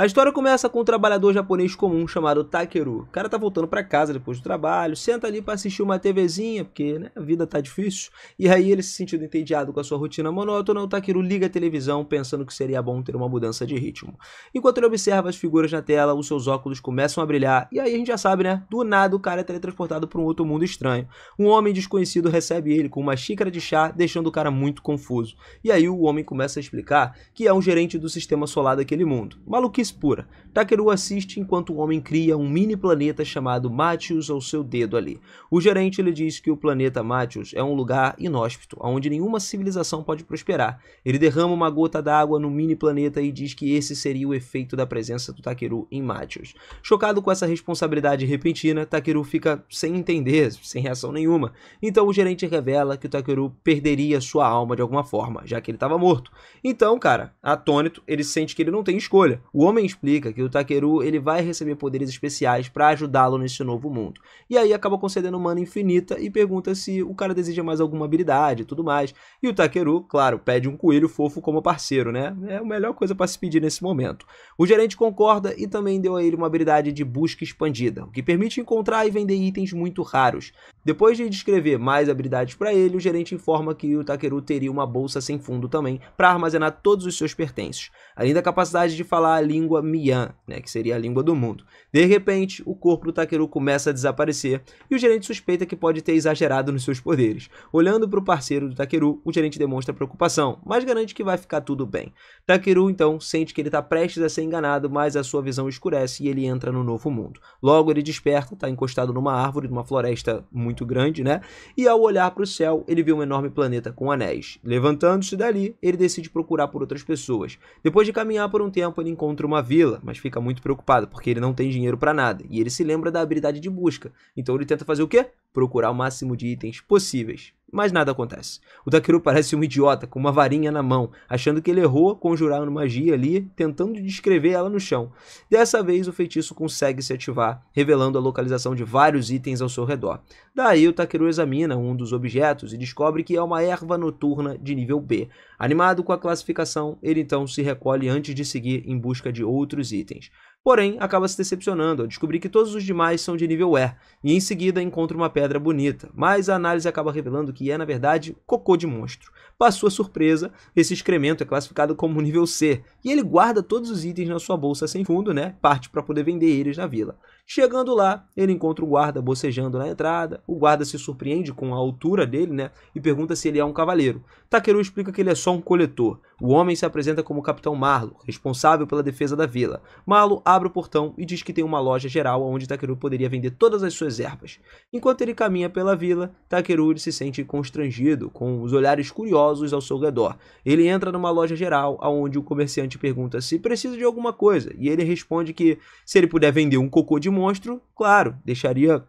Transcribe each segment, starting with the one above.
A história começa com um trabalhador japonês comum chamado Takeru. O cara tá voltando pra casa depois do trabalho, senta ali pra assistir uma TVzinha, porque né, a vida tá difícil. E aí ele se sentindo entediado com a sua rotina monótona, o Takeru liga a televisão pensando que seria bom ter uma mudança de ritmo. Enquanto ele observa as figuras na tela, os seus óculos começam a brilhar, e aí a gente já sabe, né? Do nada o cara é teletransportado pra um outro mundo estranho. Um homem desconhecido recebe ele com uma xícara de chá, deixando o cara muito confuso. E aí o homem começa a explicar que é um gerente do sistema solar daquele mundo. Maluquice pura. Takeru assiste enquanto o homem cria um mini planeta chamado Matius ao seu dedo ali. O gerente ele diz que o planeta Matius é um lugar inóspito, onde nenhuma civilização pode prosperar. Ele derrama uma gota d'água no mini planeta e diz que esse seria o efeito da presença do Takeru em Matius. Chocado com essa responsabilidade repentina, Takeru fica sem entender, sem reação nenhuma. Então o gerente revela que o Takeru perderia sua alma de alguma forma, já que ele estava morto. Então, cara, atônito, ele sente que ele não tem escolha. O homem explica que o Takeru ele vai receber poderes especiais para ajudá-lo nesse novo mundo. E aí acaba concedendo mana infinita e pergunta se o cara deseja mais alguma habilidade e tudo mais. E o Takeru, claro, pede um coelho fofo como parceiro, né? É a melhor coisa para se pedir nesse momento. O gerente concorda e também deu a ele uma habilidade de busca expandida, o que permite encontrar e vender itens muito raros. Depois de descrever mais habilidades para ele, o gerente informa que o Takeru teria uma bolsa sem fundo também para armazenar todos os seus pertences, além da capacidade de falar a língua Mian, né, que seria a língua do mundo. De repente, o corpo do Takeru começa a desaparecer e o gerente suspeita que pode ter exagerado nos seus poderes. Olhando para o parceiro do Takeru, o gerente demonstra preocupação, mas garante que vai ficar tudo bem. Takeru, então, sente que ele está prestes a ser enganado, mas a sua visão escurece e ele entra no novo mundo. Logo, ele desperta, está encostado numa árvore, numa floresta muito grande, né? E ao olhar para o céu, ele vê um enorme planeta com anéis. Levantando-se dali, ele decide procurar por outras pessoas. Depois de caminhar por um tempo, ele encontra uma vila, mas fica muito preocupado, porque ele não tem dinheiro para nada. E ele se lembra da habilidade de busca. Então ele tenta fazer o quê? Procurar o máximo de itens possíveis. Mas nada acontece. O Takeru parece um idiota com uma varinha na mão, achando que ele errou conjurar uma magia ali, tentando descrever ela no chão. Dessa vez o feitiço consegue se ativar, revelando a localização de vários itens ao seu redor. Daí o Takeru examina um dos objetos e descobre que é uma erva noturna de nível B. Animado com a classificação, ele então se recolhe antes de seguir em busca de outros itens. Porém, acaba se decepcionando ao descobrir que todos os demais são de nível E, e em seguida encontra uma pedra bonita, mas a análise acaba revelando que é, na verdade, cocô de monstro. Para sua surpresa, esse excremento é classificado como nível C, e ele guarda todos os itens na sua bolsa sem fundo, né? Parte para poder vender eles na vila. Chegando lá, ele encontra o guarda bocejando na entrada, o guarda se surpreende com a altura dele, né? E pergunta se ele é um cavaleiro. Takeru explica que ele é só um coletor. O homem se apresenta como o Capitão Marlo, responsável pela defesa da vila. Marlo abre o portão e diz que tem uma loja geral onde Takeru poderia vender todas as suas ervas. Enquanto ele caminha pela vila, Takeru se sente constrangido, com os olhares curiosos ao seu redor. Ele entra numa loja geral, onde o comerciante pergunta se precisa de alguma coisa, e ele responde que se ele puder vender um cocô de monstro, claro, deixaria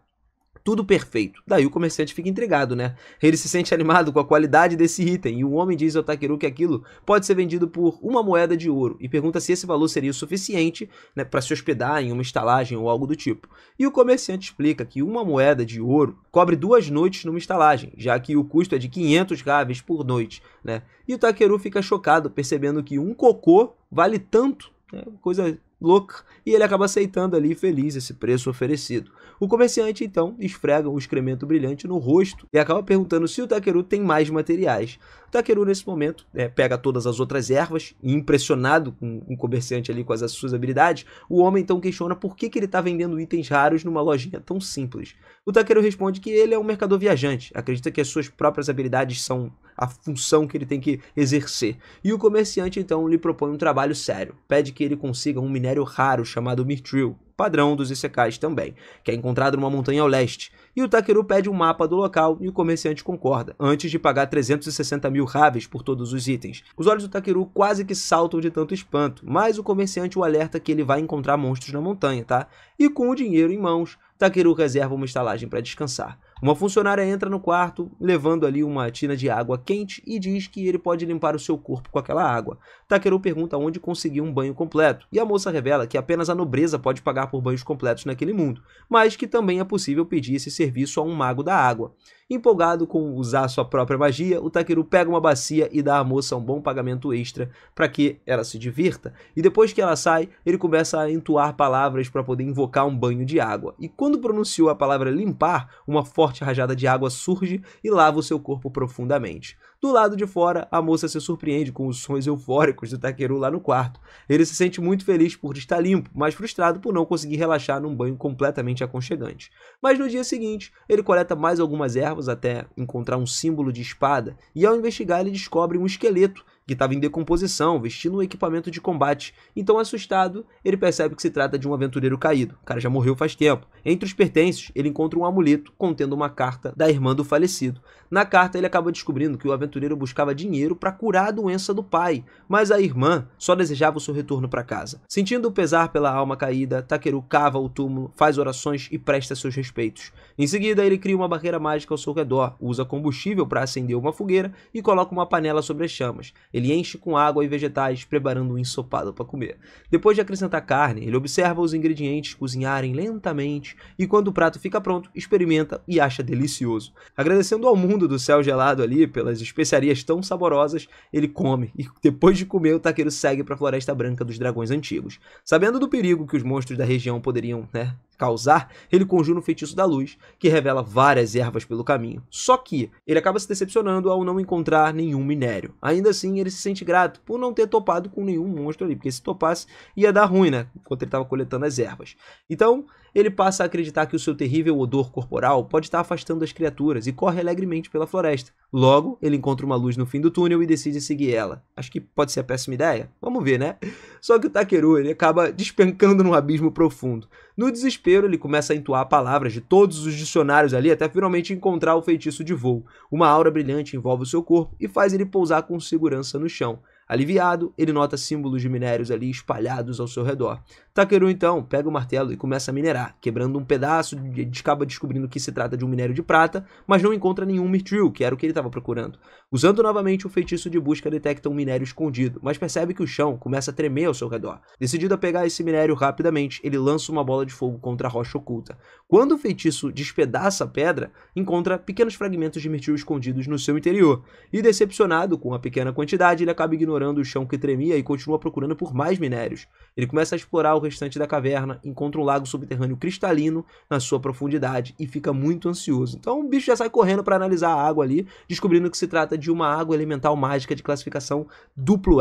tudo perfeito. Daí o comerciante fica intrigado, né? Ele se sente animado com a qualidade desse item e o homem diz ao Takeru que aquilo pode ser vendido por uma moeda de ouro e pergunta se esse valor seria o suficiente, né, para se hospedar em uma estalagem ou algo do tipo. E o comerciante explica que uma moeda de ouro cobre 2 noites numa estalagem, já que o custo é de 500 graves por noite, né? E o Takeru fica chocado percebendo que um cocô vale tanto, né? Coisa louca, e ele acaba aceitando ali feliz esse preço oferecido. O comerciante então esfrega um excremento brilhante no rosto e acaba perguntando se o Takeru tem mais materiais. O Takeru nesse momento pega todas as outras ervas e impressionado com o comerciante ali com as suas habilidades, o homem então questiona por que ele está vendendo itens raros numa lojinha tão simples. O Takeru responde que ele é um mercador viajante, acredita que as suas próprias habilidades são a função que ele tem que exercer. E o comerciante então lhe propõe um trabalho sério, pede que ele consiga um minério raro chamado Mithril, padrão dos Isekais também, que é encontrado numa montanha ao leste. E o Takeru pede um mapa do local e o comerciante concorda, antes de pagar 360 mil raves por todos os itens. Os olhos do Takeru quase que saltam de tanto espanto, mas o comerciante o alerta que ele vai encontrar monstros na montanha, tá? E com o dinheiro em mãos, Takeru reserva uma estalagem para descansar. Uma funcionária entra no quarto, levando ali uma tina de água quente e diz que ele pode limpar o seu corpo com aquela água. Takeru pergunta onde conseguir um banho completo, e a moça revela que apenas a nobreza pode pagar por banhos completos naquele mundo, mas que também é possível pedir esse serviço a um mago da água. Empolgado com usar sua própria magia, o Takeru pega uma bacia e dá à moça um bom pagamento extra para que ela se divirta. E depois que ela sai, ele começa a entoar palavras para poder invocar um banho de água. E quando pronunciou a palavra limpar, uma forte rajada de água surge e lava o seu corpo profundamente. Do lado de fora, a moça se surpreende com os sons eufóricos do Takeru lá no quarto. Ele se sente muito feliz por estar limpo, mas frustrado por não conseguir relaxar num banho completamente aconchegante. Mas no dia seguinte, ele coleta mais algumas ervas até encontrar um símbolo de espada, e ao investigar ele descobre um esqueleto que estava em decomposição, vestindo um equipamento de combate. Então, assustado, ele percebe que se trata de um aventureiro caído. O cara já morreu faz tempo. Entre os pertences, ele encontra um amuleto contendo uma carta da irmã do falecido. Na carta, ele acaba descobrindo que o aventureiro buscava dinheiro para curar a doença do pai, mas a irmã só desejava o seu retorno para casa. Sentindo o pesar pela alma caída, Takeru cava o túmulo, faz orações e presta seus respeitos. Em seguida, ele cria uma barreira mágica ao seu redor, usa combustível para acender uma fogueira e coloca uma panela sobre as chamas. Ele enche com água e vegetais, preparando um ensopado para comer. Depois de acrescentar carne, ele observa os ingredientes cozinharem lentamente e quando o prato fica pronto, experimenta e acha delicioso. Agradecendo ao mundo do céu gelado ali pelas especiarias tão saborosas, ele come e depois de comer, o Takeru segue para a Floresta Branca dos Dragões Antigos. Sabendo do perigo que os monstros da região poderiam, causar, ele conjura um feitiço da luz, que revela várias ervas pelo caminho. Só que ele acaba se decepcionando ao não encontrar nenhum minério. Ainda assim, ele se sente grato por não ter topado com nenhum monstro ali, porque se topasse ia dar ruim, enquanto ele estava coletando as ervas. Então, ele passa a acreditar que o seu terrível odor corporal pode estar afastando as criaturas e corre alegremente pela floresta. Logo, ele encontra uma luz no fim do túnel e decide seguir ela. Acho que pode ser a péssima ideia? Vamos ver, né? Só que o Takeru, ele acaba despencando num abismo profundo. No desespero, ele começa a entoar palavras de todos os dicionários ali até finalmente encontrar o feitiço de voo. Uma aura brilhante envolve o seu corpo e faz ele pousar com segurança no chão. Aliviado, ele nota símbolos de minérios ali espalhados ao seu redor. Takeru então pega o martelo e começa a minerar, quebrando um pedaço e acaba descobrindo que se trata de um minério de prata, mas não encontra nenhum mithril, que era o que ele estava procurando. Usando novamente o feitiço de busca, detecta um minério escondido, mas percebe que o chão começa a tremer ao seu redor. Decidido a pegar esse minério rapidamente, ele lança uma bola de fogo contra a rocha oculta. Quando o feitiço despedaça a pedra, encontra pequenos fragmentos de mithril escondidos no seu interior. E decepcionado com a pequena quantidade, ele acaba ignorando o chão que tremia e continua procurando por mais minérios. Ele começa a explorar o restante da caverna, encontra um lago subterrâneo cristalino na sua profundidade e fica muito ansioso. Então o bicho já sai correndo para analisar a água ali, descobrindo que se trata de uma água elemental mágica de classificação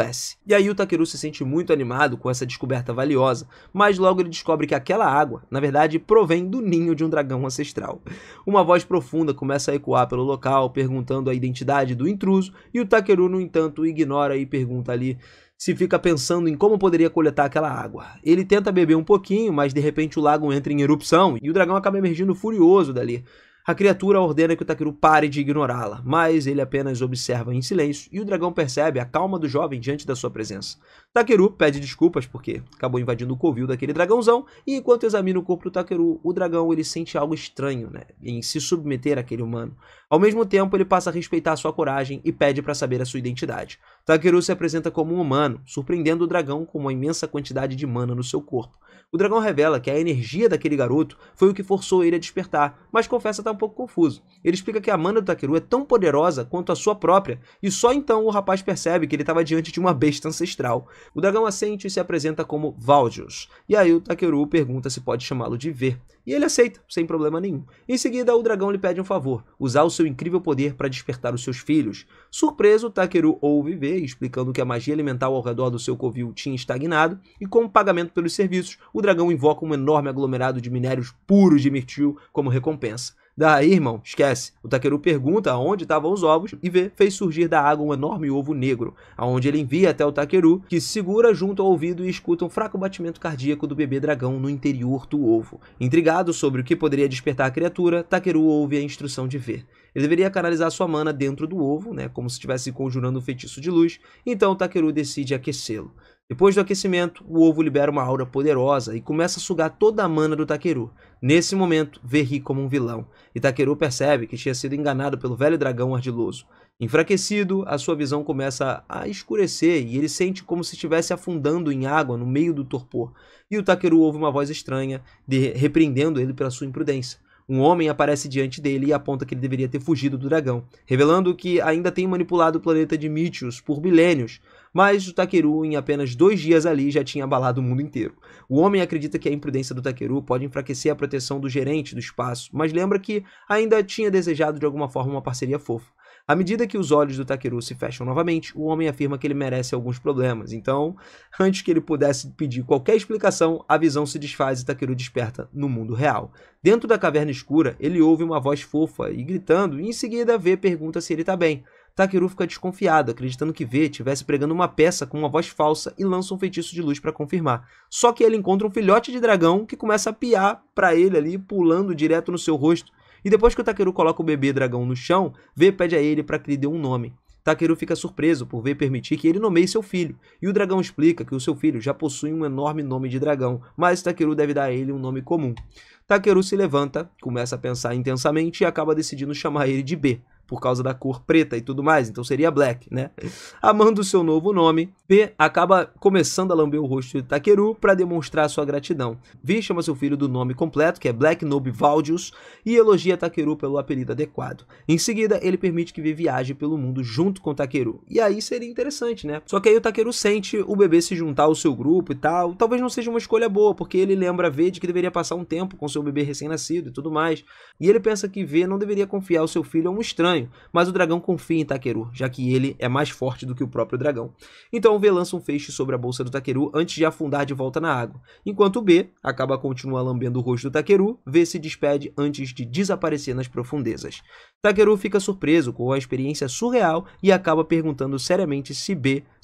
S. E aí o Takeru se sente muito animado com essa descoberta valiosa, mas logo ele descobre que aquela água, na verdade, provém do ninho de um dragão ancestral. Uma voz profunda começa a ecoar pelo local, perguntando a identidade do intruso, e o Takeru, no entanto, ignora e pergunta ali se fica pensando em como poderia coletar aquela água. Ele tenta beber um pouquinho, mas de repente o lago entra em erupção e o dragão acaba emergindo furioso dali. A criatura ordena que o Takeru pare de ignorá-la, mas ele apenas observa em silêncio e o dragão percebe a calma do jovem diante da sua presença. Takeru pede desculpas porque acabou invadindo o covil daquele dragãozão e enquanto examina o corpo do Takeru, o dragão ele sente algo estranho, em se submeter àquele humano. Ao mesmo tempo, ele passa a respeitar sua coragem e pede para saber a sua identidade. Takeru se apresenta como um humano, surpreendendo o dragão com uma imensa quantidade de mana no seu corpo. O dragão revela que a energia daquele garoto foi o que forçou ele a despertar, mas confessa estar um pouco confuso. Ele explica que a mana do Takeru é tão poderosa quanto a sua própria, e só então o rapaz percebe que ele estava diante de uma besta ancestral. O dragão assente e se apresenta como Valdios, e aí o Takeru pergunta se pode chamá-lo de V, e ele aceita, sem problema nenhum. Em seguida, o dragão lhe pede um favor, usar o seu incrível poder para despertar os seus filhos. Surpreso, Takeru ouve V, explicando que a magia elemental ao redor do seu covil tinha estagnado, e como pagamento pelos serviços, o dragão invoca um enorme aglomerado de minérios puros de mithril como recompensa. Daí, irmão, esquece. O Takeru pergunta aonde estavam os ovos e V fez surgir da água um enorme ovo negro, aonde ele envia até o Takeru, que se segura junto ao ouvido e escuta um fraco batimento cardíaco do bebê dragão no interior do ovo. Intrigado sobre o que poderia despertar a criatura, Takeru ouve a instrução de V. Ele deveria canalizar sua mana dentro do ovo, como se estivesse conjurando um feitiço de luz, então o Takeru decide aquecê-lo. Depois do aquecimento, o ovo libera uma aura poderosa e começa a sugar toda a mana do Takeru. Nesse momento, V ri como um vilão, e Takeru percebe que tinha sido enganado pelo velho dragão ardiloso. Enfraquecido, a sua visão começa a escurecer e ele sente como se estivesse afundando em água no meio do torpor. E o Takeru ouve uma voz estranha repreendendo ele pela sua imprudência. Um homem aparece diante dele e aponta que ele deveria ter fugido do dragão, revelando que ainda tem manipulado o planeta de Mythos por milênios, mas o Takeru, em apenas 2 dias ali, já tinha abalado o mundo inteiro. O homem acredita que a imprudência do Takeru pode enfraquecer a proteção do gerente do espaço, mas lembra que ainda tinha desejado de alguma forma uma parceria fofa. À medida que os olhos do Takeru se fecham novamente, o homem afirma que ele merece alguns problemas. Então, antes que ele pudesse pedir qualquer explicação, a visão se desfaz e Takeru desperta no mundo real. Dentro da caverna escura, ele ouve uma voz fofa e gritando, e em seguida V pergunta se ele está bem. Takeru fica desconfiado, acreditando que V estivesse pregando uma peça com uma voz falsa e lança um feitiço de luz para confirmar. Só que ele encontra um filhote de dragão que começa a piar para ele ali, pulando direto no seu rosto. E depois que o Takeru coloca o bebê dragão no chão, V pede a ele para que lhe dê um nome. Takeru fica surpreso por V permitir que ele nomeie seu filho, e o dragão explica que o seu filho já possui um enorme nome de dragão, mas Takeru deve dar a ele um nome comum. Takeru se levanta, começa a pensar intensamente e acaba decidindo chamar ele de B, por causa da cor preta e tudo mais, então seria Black, né? Amando o seu novo nome, B acaba começando a lamber o rosto de Takeru para demonstrar sua gratidão. V chama seu filho do nome completo, que é Black Nob Valdius, e elogia Takeru pelo apelido adequado. Em seguida, ele permite que V viaje pelo mundo junto com Takeru. E aí seria interessante, né? Só que aí o Takeru sente o bebê se juntar ao seu grupo e tal. Talvez não seja uma escolha boa, porque ele lembra V de que deveria passar um tempo com seu bebê recém-nascido e tudo mais. E ele pensa que V não deveria confiar o seu filho a um estranho, mas o dragão confia em Takeru, já que ele é mais forte do que o próprio dragão. Então V lança um feixe sobre a bolsa do Takeru antes de afundar de volta na água. Enquanto B acaba continuando lambendo o rosto do Takeru, V se despede antes de desaparecer nas profundezas. Takeru fica surpreso com a experiência surreal e acaba perguntando seriamente se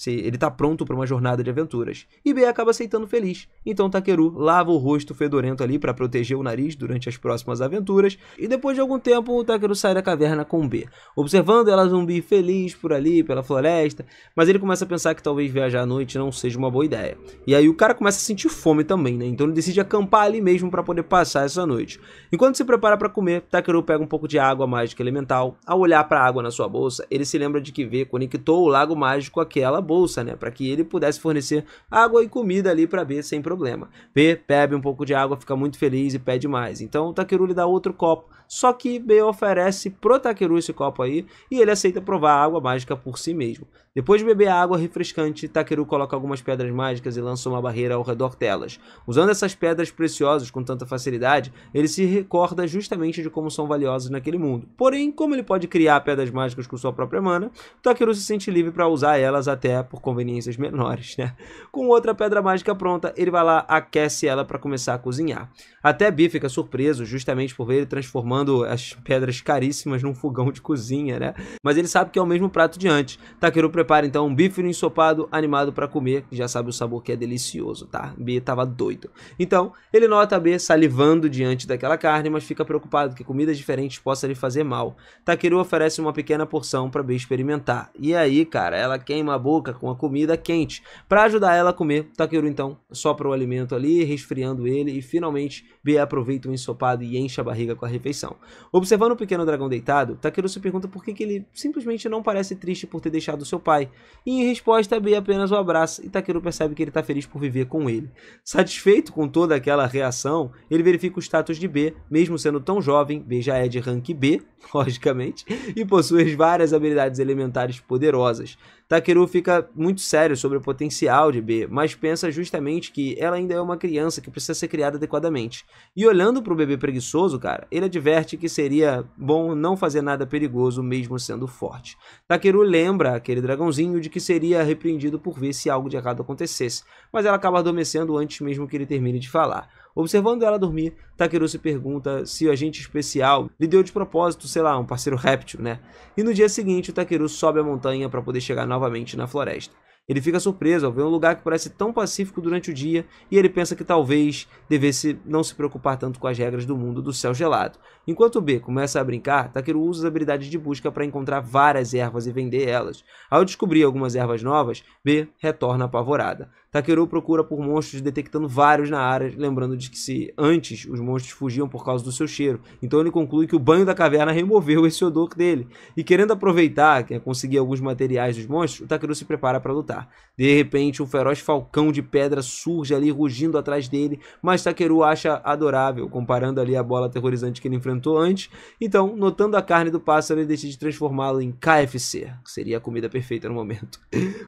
ele está pronto para uma jornada de aventuras. E B acaba aceitando feliz. Então Takeru lava o rosto fedorento ali para proteger o nariz durante as próximas aventuras, e depois de algum tempo o Takeru sai da caverna com B, observando ela zumbi feliz por ali, pela floresta, mas ele começa a pensar que talvez viajar à noite não seja uma boa ideia. E aí o cara começa a sentir fome também, né? Então ele decide acampar ali mesmo para poder passar essa noite. Enquanto se prepara para comer, Takeru pega um pouco de água mágica elemental. Ao olhar para a água na sua bolsa, ele se lembra de que V conectou o lago mágico àquela bolsa, né? Para que ele pudesse fornecer água e comida ali para B sem problema. B bebe um pouco de água, fica muito feliz e pede mais. Então Takeru lhe dá outro copo. Só que B oferece pro Takeru esse copo aí e ele aceita provar a água mágica por si mesmo. Depois de beber a água refrescante, Takeru coloca algumas pedras mágicas e lança uma barreira ao redor delas. Usando essas pedras preciosas com tanta facilidade, ele se recorda justamente de como são valiosas naquele mundo. Porém, como ele pode criar pedras mágicas com sua própria mana, Takeru se sente livre para usar elas até por conveniências menores, né? Com outra pedra mágica pronta, ele vai lá, aquece ela para começar a cozinhar. Até B fica surpreso justamente por ver ele transformando as pedras caríssimas num fogão de cozinha, né? Mas ele sabe que é o mesmo prato de antes. Takeru prepara então um bife no ensopado animado para comer, já sabe o sabor que é delicioso, tá? B tava doido. Então, ele nota B salivando diante daquela carne, mas fica preocupado que comidas diferentes possam lhe fazer mal. Takeru oferece uma pequena porção para B experimentar. E aí, cara, ela queima a boca com a comida quente. Para ajudar ela a comer, Takeru então sopra o alimento ali, resfriando ele, e finalmente B aproveita o ensopado e enche a barriga com a refeição. Observando o pequeno dragão deitado, Takeru se pergunta por que ele simplesmente não parece triste por ter deixado seu pai. E em resposta, B apenas o abraça e Takeru percebe que ele está feliz por viver com ele. Satisfeito com toda aquela reação, ele verifica o status de B, mesmo sendo tão jovem, B já é de rank B, logicamente, e possui várias habilidades elementares poderosas. Takeru fica muito sério sobre o potencial de B, mas pensa justamente que ela ainda é uma criança que precisa ser criada adequadamente. E olhando para o bebê preguiçoso, cara, ele adverte que seria bom não fazer nada perigoso mesmo sendo forte. Takeru lembra aquele dragãozinho de que seria repreendido por ver se algo de errado acontecesse, mas ela acaba adormecendo antes mesmo que ele termine de falar. Observando ela dormir, Takeru se pergunta se o agente especial lhe deu de propósito, sei lá, um parceiro réptil, né? E no dia seguinte, o Takeru sobe a montanha para poder chegar novamente na floresta. Ele fica surpreso ao ver um lugar que parece tão pacífico durante o dia e ele pensa que talvez devesse não se preocupar tanto com as regras do mundo do céu gelado. Enquanto B começa a brincar, Takeru usa as habilidades de busca para encontrar várias ervas e vender elas. Ao descobrir algumas ervas novas, B retorna apavorada. Takeru procura por monstros, detectando vários na área, lembrando de que se antes os monstros fugiam por causa do seu cheiro. Então ele conclui que o banho da caverna removeu esse odor dele. E querendo aproveitar, conseguir alguns materiais dos monstros, o Takeru se prepara para lutar. avançar. De repente, um feroz falcão de pedra surge ali rugindo atrás dele, mas Takeru acha adorável, comparando ali a bola aterrorizante que ele enfrentou antes. Então, notando a carne do pássaro, ele decide transformá-lo em KFC, que seria a comida perfeita no momento.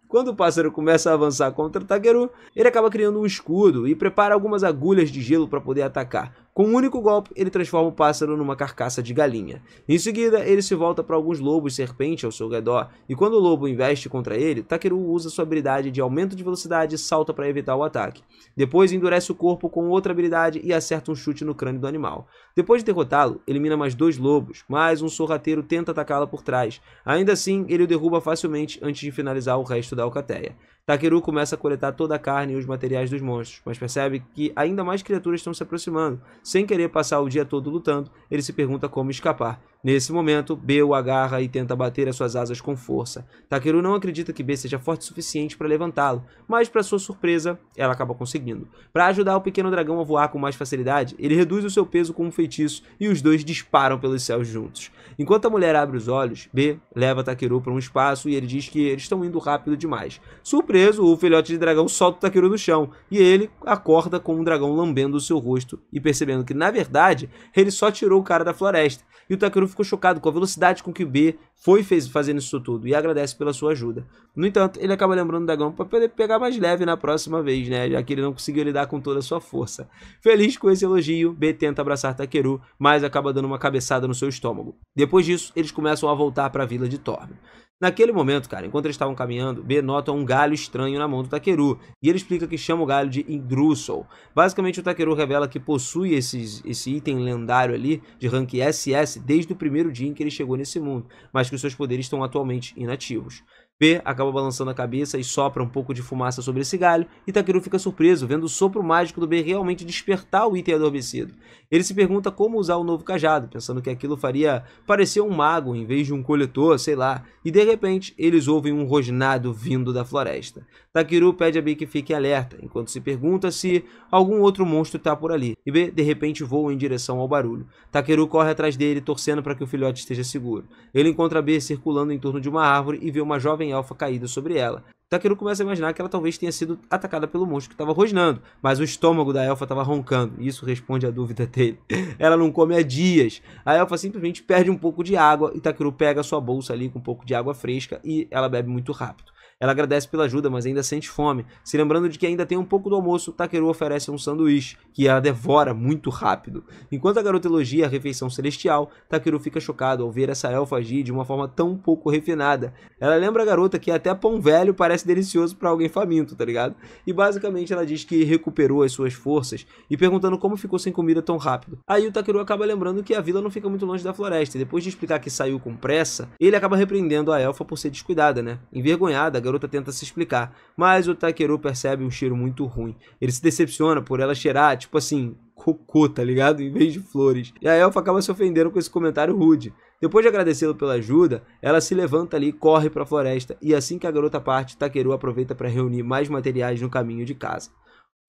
Quando o pássaro começa a avançar contra Takeru, ele acaba criando um escudo e prepara algumas agulhas de gelo para poder atacar. Com um único golpe, ele transforma o pássaro numa carcaça de galinha. Em seguida, ele se volta para alguns lobos serpente ao seu redor, e quando o lobo investe contra ele, Takeru usa sua habilidade de aumento de velocidade e salta para evitar o ataque. Depois endurece o corpo com outra habilidade e acerta um chute no crânio do animal. Depois de derrotá-lo, elimina mais 2 lobos, mas um sorrateiro tenta atacá-la por trás. Ainda assim, ele o derruba facilmente antes de finalizar o resto da alcateia. Takeru começa a coletar toda a carne e os materiais dos monstros, mas percebe que ainda mais criaturas estão se aproximando. Sem querer passar o dia todo lutando, ele se pergunta como escapar. Nesse momento, B o agarra e tenta bater as suas asas com força. Takeru não acredita que B seja forte o suficiente para levantá-lo, mas para sua surpresa, ela acaba conseguindo. Para ajudar o pequeno dragão a voar com mais facilidade, ele reduz o seu peso com um feitiço e os dois disparam pelos céus juntos. Enquanto a mulher abre os olhos, B leva Takeru para um espaço e ele diz que eles estão indo rápido demais. Surpreso, o filhote de dragão solta o Takeru no chão e ele acorda com um dragão lambendo o seu rosto e percebendo que, na verdade, ele só tirou o cara da floresta. E o Takeru ficou chocado com a velocidade com que o B fez fazendo isso tudo e agradece pela sua ajuda. No entanto, ele acaba lembrando o dragão para poder pegar mais leve na próxima vez, né? Já que ele não conseguiu lidar com toda a sua força. Feliz com esse elogio, B tenta abraçar Takeru, mas acaba dando uma cabeçada no seu estômago. Depois disso, eles começam a voltar para a vila de Torme. Naquele momento, cara, enquanto eles estavam caminhando, B nota um galho estranho na mão do Takeru, e ele explica que chama o galho de Indrussel. Basicamente, o Takeru revela que possui esse item lendário ali, de rank SS, desde o primeiro dia em que ele chegou nesse mundo, mas que os seus poderes estão atualmente inativos. B acaba balançando a cabeça e sopra um pouco de fumaça sobre esse galho, e Takeru fica surpreso, vendo o sopro mágico do B realmente despertar o item adormecido. Ele se pergunta como usar o novo cajado, pensando que aquilo faria parecer um mago em vez de um coletor, sei lá, e de repente eles ouvem um rosnado vindo da floresta. Takeru pede a B que fique alerta, enquanto se pergunta se algum outro monstro está por ali, e B de repente voa em direção ao barulho. Takeru corre atrás dele, torcendo para que o filhote esteja seguro. Ele encontra B circulando em torno de uma árvore e vê uma jovem elfa caída sobre ela. Takeru começa a imaginar que ela talvez tenha sido atacada pelo monstro que estava rosnando, mas o estômago da elfa estava roncando, e isso responde à dúvida dele. Ela não come há dias. A elfa simplesmente perde um pouco de água e Takeru pega sua bolsa ali com um pouco de água fresca e ela bebe muito rápido. Ela agradece pela ajuda, mas ainda sente fome. Se lembrando de que ainda tem um pouco do almoço, Takeru oferece um sanduíche, que ela devora muito rápido. Enquanto a garota elogia a refeição celestial, Takeru fica chocado ao ver essa elfa agir de uma forma tão pouco refinada. Ela lembra a garota que até pão velho parece delicioso para alguém faminto, tá ligado? E basicamente ela diz que recuperou as suas forças e perguntando como ficou sem comida tão rápido. Aí o Takeru acaba lembrando que a vila não fica muito longe da floresta, e depois de explicar que saiu com pressa, ele acaba repreendendo a elfa por ser descuidada, né? Envergonhada, a garota tenta se explicar, mas o Takeru percebe um cheiro muito ruim. Ele se decepciona por ela cheirar, tipo assim, cocô, tá ligado? Em vez de flores. E a elfa acaba se ofendendo com esse comentário rude. Depois de agradecê-lo pela ajuda, ela se levanta ali e corre para a floresta, e assim que a garota parte, Takeru aproveita para reunir mais materiais no caminho de casa.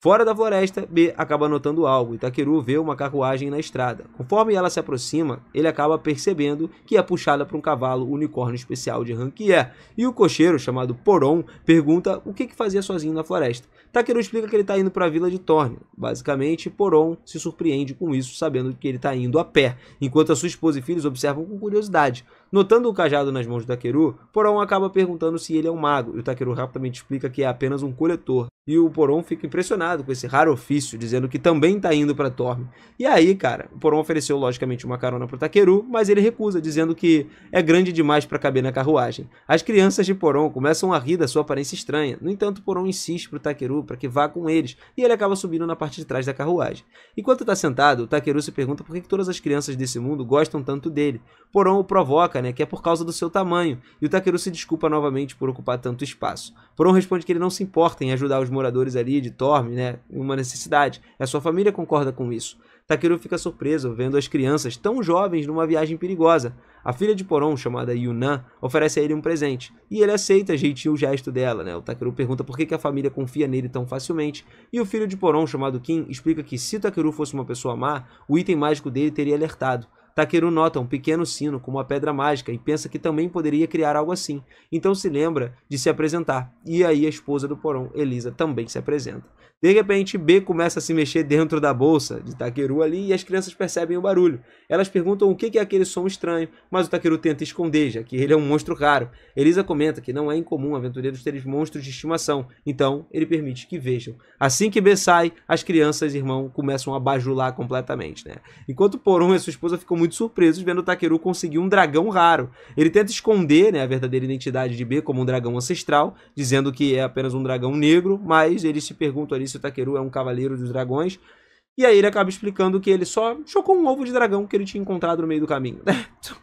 Fora da floresta, B acaba notando algo e Takeru vê uma carruagem na estrada. Conforme ela se aproxima, ele acaba percebendo que é puxada por um cavalo unicórnio especial de rank E. E o cocheiro, chamado Poron, pergunta o que fazia sozinho na floresta. Takeru explica que ele está indo para a vila de Torne. Basicamente, Poron se surpreende com isso, sabendo que ele está indo a pé, enquanto a sua esposa e filhos observam com curiosidade. Notando o cajado nas mãos do Takeru, Poron acaba perguntando se ele é um mago, e o Takeru rapidamente explica que é apenas um coletor. E o Poron fica impressionado com esse raro ofício, dizendo que também está indo para Torme. E aí, cara, o Poron ofereceu logicamente uma carona para o Takeru, mas ele recusa, dizendo que é grande demais para caber na carruagem. As crianças de Poron começam a rir da sua aparência estranha. No entanto, Poron insiste para o Takeru para que vá com eles, e ele acaba subindo na parte de trás da carruagem. Enquanto está sentado, o Takeru se pergunta por que todas as crianças desse mundo gostam tanto dele. Poron o provoca, né, que é por causa do seu tamanho, e o Takeru se desculpa novamente por ocupar tanto espaço. Poron responde que ele não se importa em ajudar os moradores ali de Torme, né, em uma necessidade. A sua família concorda com isso. Takeru fica surpreso vendo as crianças tão jovens numa viagem perigosa. A filha de Poron, chamada Yunan, oferece a ele um presente, e ele aceita gentil o gesto dela, né? O Takeru pergunta por que a família confia nele tão facilmente, e o filho de Poron, chamado Kim, explica que se Takeru fosse uma pessoa má, o item mágico dele teria alertado. Takeru nota um pequeno sino com uma pedra mágica e pensa que também poderia criar algo assim. Então se lembra de se apresentar. E aí a esposa do porão, Elisa, também se apresenta. De repente, B começa a se mexer dentro da bolsa de Takeru ali e as crianças percebem o barulho. Elas perguntam o que é aquele som estranho, mas o Takeru tenta esconder, já que ele é um monstro raro. Elisa comenta que não é incomum aventureiros terem monstros de estimação, então ele permite que vejam. Assim que B sai, as crianças e irmão começam a bajular completamente, né? Enquanto Poron e sua esposa ficam muito surpresos vendo o Takeru conseguir um dragão raro. Ele tenta esconder, né, a verdadeira identidade de B como um dragão ancestral, dizendo que é apenas um dragão negro, mas eles se perguntam ali se o Takeru é um cavaleiro dos dragões. E aí ele acaba explicando que ele só chocou um ovo de dragão que ele tinha encontrado no meio do caminho.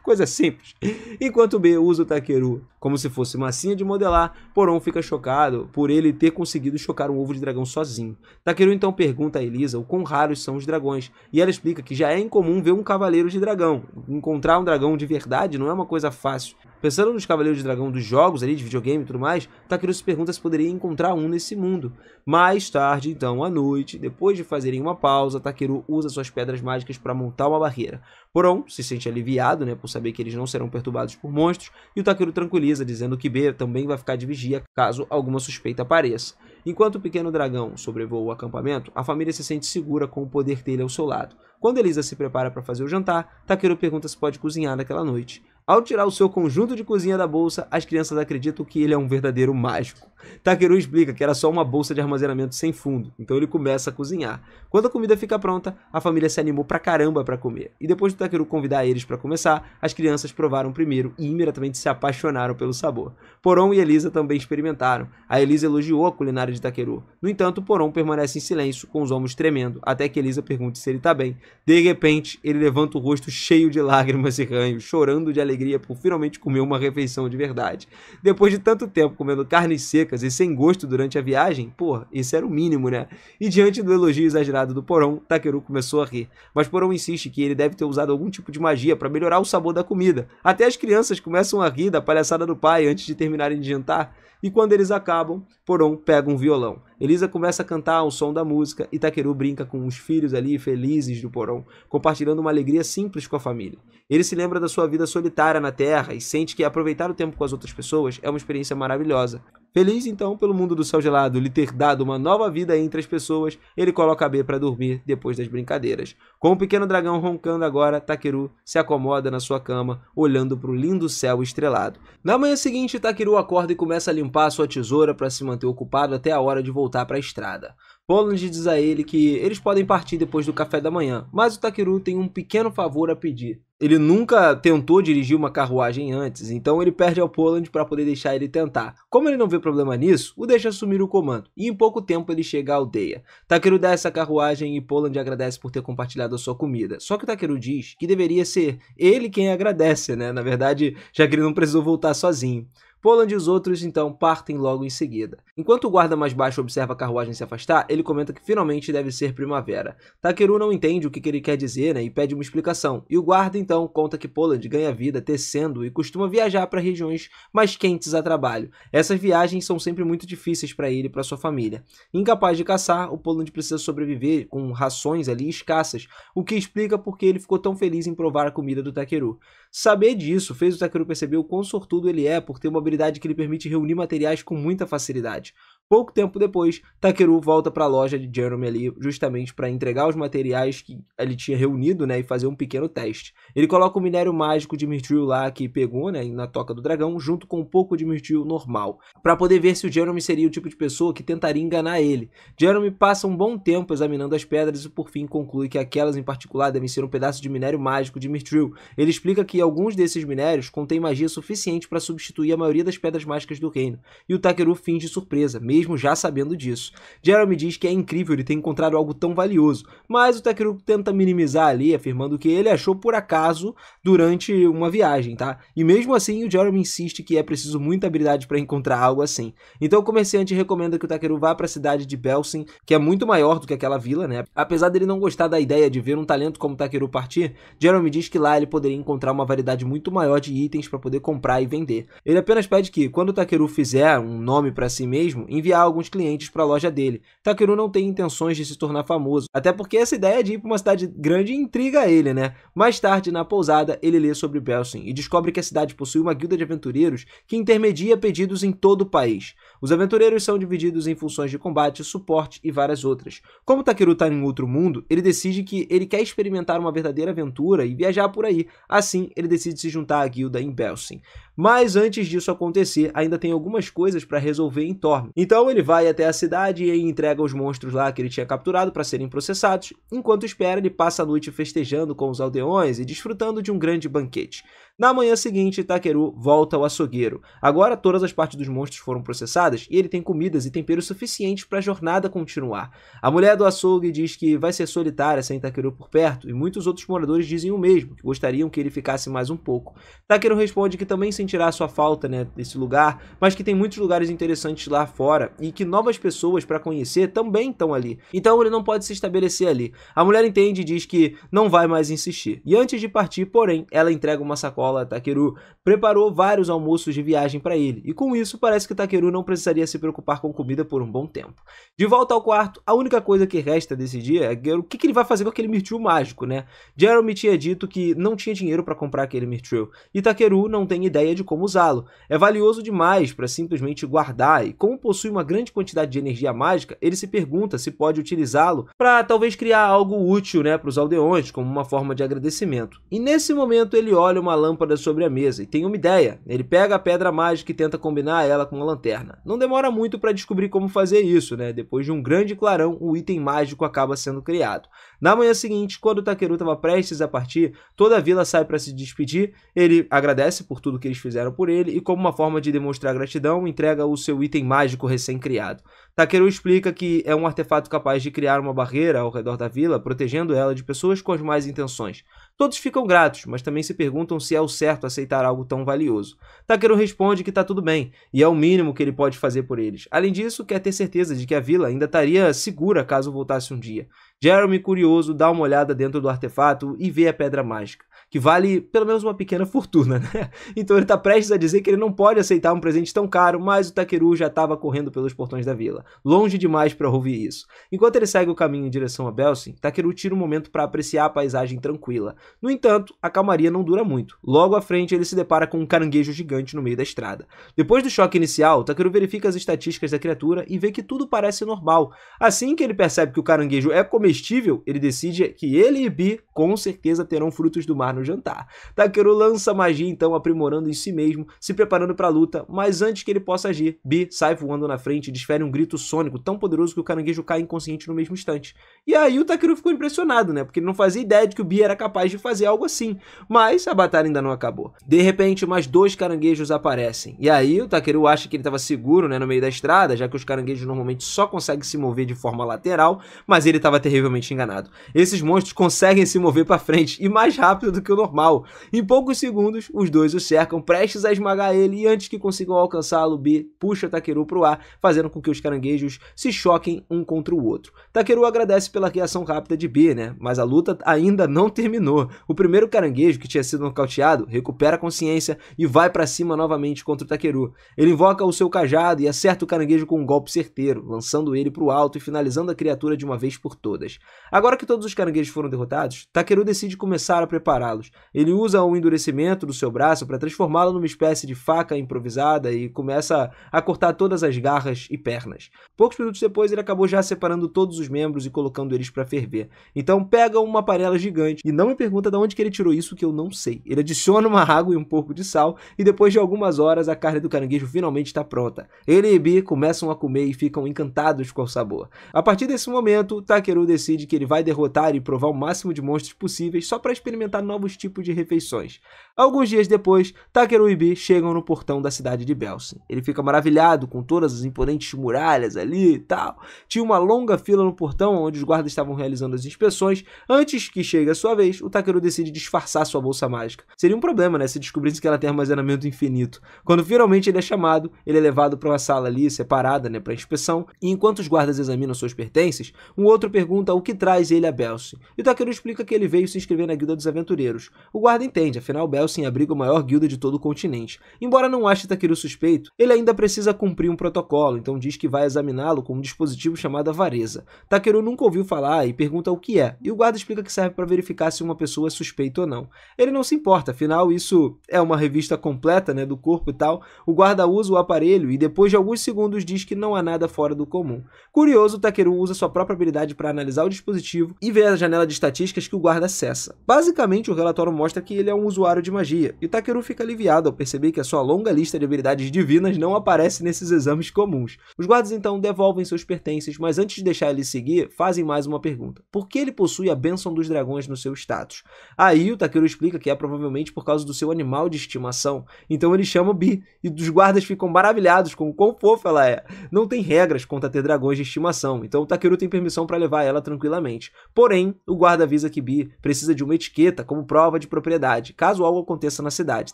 Coisa simples. Enquanto B usa o Takeru como se fosse massinha de modelar, Poron fica chocado por ele ter conseguido chocar um ovo de dragão sozinho. Takeru então pergunta a Elisa o quão raros são os dragões, e ela explica que já é incomum ver um cavaleiro de dragão. Encontrar um dragão de verdade não é uma coisa fácil. Pensando nos cavaleiros de dragão dos jogos ali, de videogame e tudo mais, Takeru se pergunta se poderia encontrar um nesse mundo. Mais tarde, então, à noite, depois de fazerem uma pausa, Takeru usa suas pedras mágicas para montar uma barreira. Poron se sente aliviado, né, por saber que eles não serão perturbados por monstros, e o Takeru tranquiliza, dizendo que B também vai ficar de vigia caso alguma suspeita apareça. Enquanto o pequeno dragão sobrevoa o acampamento, a família se sente segura com o poder dele ao seu lado. Quando Elisa se prepara para fazer o jantar, Takeru pergunta se pode cozinhar naquela noite. Ao tirar o seu conjunto de cozinha da bolsa, as crianças acreditam que ele é um verdadeiro mágico. Takeru explica que era só uma bolsa de armazenamento sem fundo, então ele começa a cozinhar. Quando a comida fica pronta, a família se animou pra caramba para comer. E depois do Takeru convidar eles para começar, as crianças provaram primeiro e imediatamente se apaixonaram pelo sabor. Poron e Elisa também experimentaram. A Elisa elogiou a culinária de Takeru. No entanto, Poron permanece em silêncio, com os ombros tremendo, até que Elisa pergunte se ele tá bem. De repente, ele levanta o rosto cheio de lágrimas e ranhos, chorando de alegria por finalmente comer uma refeição de verdade. Depois de tanto tempo comendo carnes secas e sem gosto durante a viagem, porra, esse era o mínimo, né? E diante do elogio exagerado do Poron, Takeru começou a rir. Mas Poron insiste que ele deve ter usado algum tipo de magia para melhorar o sabor da comida. Até as crianças começam a rir da palhaçada do pai antes de terminarem de jantar. E quando eles acabam, Poron pega um violão. Elisa começa a cantar ao som da música e Takeru brinca com os filhos ali felizes do Poron, compartilhando uma alegria simples com a família. Ele se lembra da sua vida solitária na Terra e sente que aproveitar o tempo com as outras pessoas é uma experiência maravilhosa. Feliz então pelo mundo do céu gelado lhe ter dado uma nova vida entre as pessoas, ele coloca a B para dormir depois das brincadeiras. Com o pequeno dragão roncando agora, Takeru se acomoda na sua cama, olhando para o lindo céu estrelado. Na manhã seguinte, Takeru acorda e começa a limpar a sua tesoura para se manter ocupado até a hora de voltar para a estrada. Poland diz a ele que eles podem partir depois do café da manhã, mas o Takeru tem um pequeno favor a pedir. Ele nunca tentou dirigir uma carruagem antes, então ele perde ao Poland para poder deixar ele tentar. Como ele não vê problema nisso, o deixa assumir o comando, e em pouco tempo ele chega à aldeia. Takeru dá essa carruagem e Poland agradece por ter compartilhado a sua comida. Só que o Takeru diz que deveria ser ele quem agradece, né? Na verdade, já que ele não precisou voltar sozinho. Poland e os outros, então, partem logo em seguida. Enquanto o guarda mais baixo observa a carruagem se afastar, ele comenta que finalmente deve ser primavera. Takeru não entende o que ele quer dizer, né, e pede uma explicação. E o guarda, então, conta que Poland ganha vida tecendo e costuma viajar para regiões mais quentes a trabalho. Essas viagens são sempre muito difíceis para ele e para sua família. Incapaz de caçar, o Poland precisa sobreviver com rações ali escassas, o que explica por que ele ficou tão feliz em provar a comida do Takeru. Saber disso fez o Takeru perceber o quão sortudo ele é por ter uma habilidade que lhe permite reunir materiais com muita facilidade. Pouco tempo depois, Takeru volta para a loja de Jerome ali, justamente para entregar os materiais que ele tinha reunido, né, e fazer um pequeno teste. Ele coloca o minério mágico de Mithril lá que pegou, né, na toca do dragão, junto com um pouco de Mithril normal, para poder ver se o Jerome seria o tipo de pessoa que tentaria enganar ele. Jerome passa um bom tempo examinando as pedras e por fim conclui que aquelas em particular devem ser um pedaço de minério mágico de Mithril. Ele explica que alguns desses minérios contêm magia suficiente para substituir a maioria das pedras mágicas do reino, e o Takeru finge surpresa, mesmo já sabendo disso. Jerome diz que é incrível ele ter encontrado algo tão valioso, mas o Takeru tenta minimizar ali, afirmando que ele achou por acaso durante uma viagem, tá? E mesmo assim o Jerome insiste que é preciso muita habilidade para encontrar algo assim. Então o comerciante recomenda que o Takeru vá para a cidade de Belsen, que é muito maior do que aquela vila, né? Apesar dele não gostar da ideia de ver um talento como o Takeru partir, Jerome diz que lá ele poderia encontrar uma variedade muito maior de itens para poder comprar e vender. Ele apenas pede que, quando o Takeru fizer um nome para si mesmo, envie enviar alguns clientes para a loja dele. Takeru não tem intenções de se tornar famoso, até porque essa ideia de ir para uma cidade grande intriga ele, né? Mais tarde, na pousada, ele lê sobre Belsen e descobre que a cidade possui uma guilda de aventureiros que intermedia pedidos em todo o país. Os aventureiros são divididos em funções de combate, suporte e várias outras. Como Takeru está em outro mundo, ele decide que ele quer experimentar uma verdadeira aventura e viajar por aí. Assim, ele decide se juntar à guilda em Belsen. Mas antes disso acontecer, ainda tem algumas coisas para resolver em Torme. Então ele vai até a cidade e entrega os monstros lá que ele tinha capturado para serem processados. Enquanto espera, ele passa a noite festejando com os aldeões e desfrutando de um grande banquete. Na manhã seguinte, Takeru volta ao açougueiro. Agora todas as partes dos monstros foram processadas e ele tem comidas e temperos suficientes para a jornada continuar. A mulher do açougue diz que vai ser solitária sem Takeru por perto e muitos outros moradores dizem o mesmo, que gostariam que ele ficasse mais um pouco. Takeru responde que também sentirá sua falta, né, desse lugar, mas que tem muitos lugares interessantes lá fora e que novas pessoas para conhecer também estão ali. Então ele não pode se estabelecer ali. A mulher entende e diz que não vai mais insistir. E antes de partir, porém, ela entrega uma sacola. Takeru preparou vários almoços de viagem para ele, e com isso parece que Takeru não precisaria se preocupar com comida por um bom tempo. De volta ao quarto, a única coisa que resta desse dia é o que ele vai fazer com aquele Mirtil mágico, né? Jeremy tinha dito que não tinha dinheiro para comprar aquele Mirtil, e Takeru não tem ideia de como usá-lo. É valioso demais para simplesmente guardar, e como possui uma grande quantidade de energia mágica, ele se pergunta se pode utilizá-lo para talvez criar algo útil, né, para os aldeões, como uma forma de agradecimento. E nesse momento ele olha uma lâmpada sobre a mesa e tem uma ideia. Ele pega a pedra mágica e tenta combinar ela com a lanterna. Não demora muito para descobrir como fazer isso, né? Depois de um grande clarão, o item mágico acaba sendo criado. Na manhã seguinte, quando o Takeru estava prestes a partir, toda a vila sai para se despedir. Ele agradece por tudo que eles fizeram por ele e, como uma forma de demonstrar gratidão, entrega o seu item mágico recém-criado. Takeru explica que é um artefato capaz de criar uma barreira ao redor da vila, protegendo ela de pessoas com as más intenções. Todos ficam gratos, mas também se perguntam se é o certo aceitar algo tão valioso. Takeru responde que está tudo bem, e é o mínimo que ele pode fazer por eles. Além disso, quer ter certeza de que a vila ainda estaria segura caso voltasse um dia. Jeremy, curioso, dá uma olhada dentro do artefato e vê a pedra mágica, que vale pelo menos uma pequena fortuna, né? Então ele está prestes a dizer que ele não pode aceitar um presente tão caro, mas o Takeru já estava correndo pelos portões da vila, longe demais para ouvir isso. Enquanto ele segue o caminho em direção a Belsen, Takeru tira um momento para apreciar a paisagem tranquila. No entanto, a calmaria não dura muito. Logo à frente, ele se depara com um caranguejo gigante no meio da estrada. Depois do choque inicial, Takeru verifica as estatísticas da criatura e vê que tudo parece normal. Assim que ele percebe que o caranguejo é comestível, ele decide que ele e Bee com certeza terão frutos do mar no jantar. Takeru lança magia então, aprimorando em si mesmo, se preparando para a luta, mas antes que ele possa agir, Bee sai voando na frente e desfere um grito sônico tão poderoso que o caranguejo cai inconsciente no mesmo instante. E aí o Takeru ficou impressionado, né? Porque ele não fazia ideia de que o Bee era capaz de fazer algo assim. Mas a batalha ainda não acabou. De repente, mais dois caranguejos aparecem. E aí o Takeru acha que ele estava seguro, né, no meio da estrada, já que os caranguejos normalmente só conseguem se mover de forma lateral, mas ele estava terrivelmente enganado. Esses monstros conseguem se mover para frente e mais rápido do que o normal. Em poucos segundos, os dois o cercam, prestes a esmagar ele, e antes que consigam alcançá-lo, Bee puxa Takeru para o ar, fazendo com que os caranguejos se choquem um contra o outro. Takeru agradece pela reação rápida de Bee, né? Mas a luta ainda não terminou. O primeiro caranguejo, que tinha sido nocauteado, recupera a consciência e vai para cima novamente contra o Takeru. Ele invoca o seu cajado e acerta o caranguejo com um golpe certeiro, lançando ele para o alto e finalizando a criatura de uma vez por todas. Agora que todos os caranguejos foram derrotados, Takeru decide começar a prepará-los. Ele usa o endurecimento do seu braço para transformá-lo numa espécie de faca improvisada e começa a cortar todas as garras e pernas. Poucos minutos depois, ele acabou já separando todos os membros e colocando eles para ferver. Então pega uma panela gigante e não me pergunta de onde que ele tirou isso, que eu não sei. Ele adiciona uma água e um pouco de sal e depois de algumas horas a carne do caranguejo finalmente está pronta. Ele e Bee começam a comer e ficam encantados com o sabor. A partir desse momento, Takeru decide que ele vai derrotar e provar o máximo de monstros possíveis só para experimentar novos tipos de refeições. Alguns dias depois, Takeru e Bee chegam no portão da cidade de Belsen. Ele fica maravilhado com todas as imponentes muralhas ali e tal. Tinha uma longa fila no portão onde os guardas estavam realizando as inspeções. Antes que chegue a sua vez, o Takeru decide disfarçar sua bolsa mágica. Seria um problema, né, se descobrisse que ela tem armazenamento infinito. Quando finalmente ele é chamado, ele é levado para uma sala ali separada, né, para inspeção, e enquanto os guardas examinam seus pertences, um outro pergunta o que traz ele a Belsen. E o Takeru explica que ele veio se inscrever na Guilda dos Aventureiros, aventureiros. O guarda entende, afinal Belsin abriga a maior guilda de todo o continente. Embora não ache Takeru suspeito, ele ainda precisa cumprir um protocolo, então diz que vai examiná-lo com um dispositivo chamado avareza. Takeru nunca ouviu falar e pergunta o que é, e o guarda explica que serve para verificar se uma pessoa é suspeita ou não. Ele não se importa, afinal isso é uma revista completa, né, do corpo e tal. O guarda usa o aparelho e depois de alguns segundos diz que não há nada fora do comum. Curioso, Takeru usa sua própria habilidade para analisar o dispositivo e ver a janela de estatísticas que o guarda acessa. Basicamente, o relatório mostra que ele é um usuário de magia, e Takeru fica aliviado ao perceber que a sua longa lista de habilidades divinas não aparece nesses exames comuns. Os guardas então devolvem seus pertences, mas antes de deixar ele seguir, fazem mais uma pergunta. Por que ele possui a bênção dos dragões no seu status? Aí o Takeru explica que é provavelmente por causa do seu animal de estimação, então ele chama Bi, e os guardas ficam maravilhados com o quão fofa ela é. Não tem regras contra ter dragões de estimação, então o Takeru tem permissão para levar ela tranquilamente. Porém, o guarda avisa que Bi precisa de uma etiqueta como prova de propriedade, caso algo aconteça na cidade,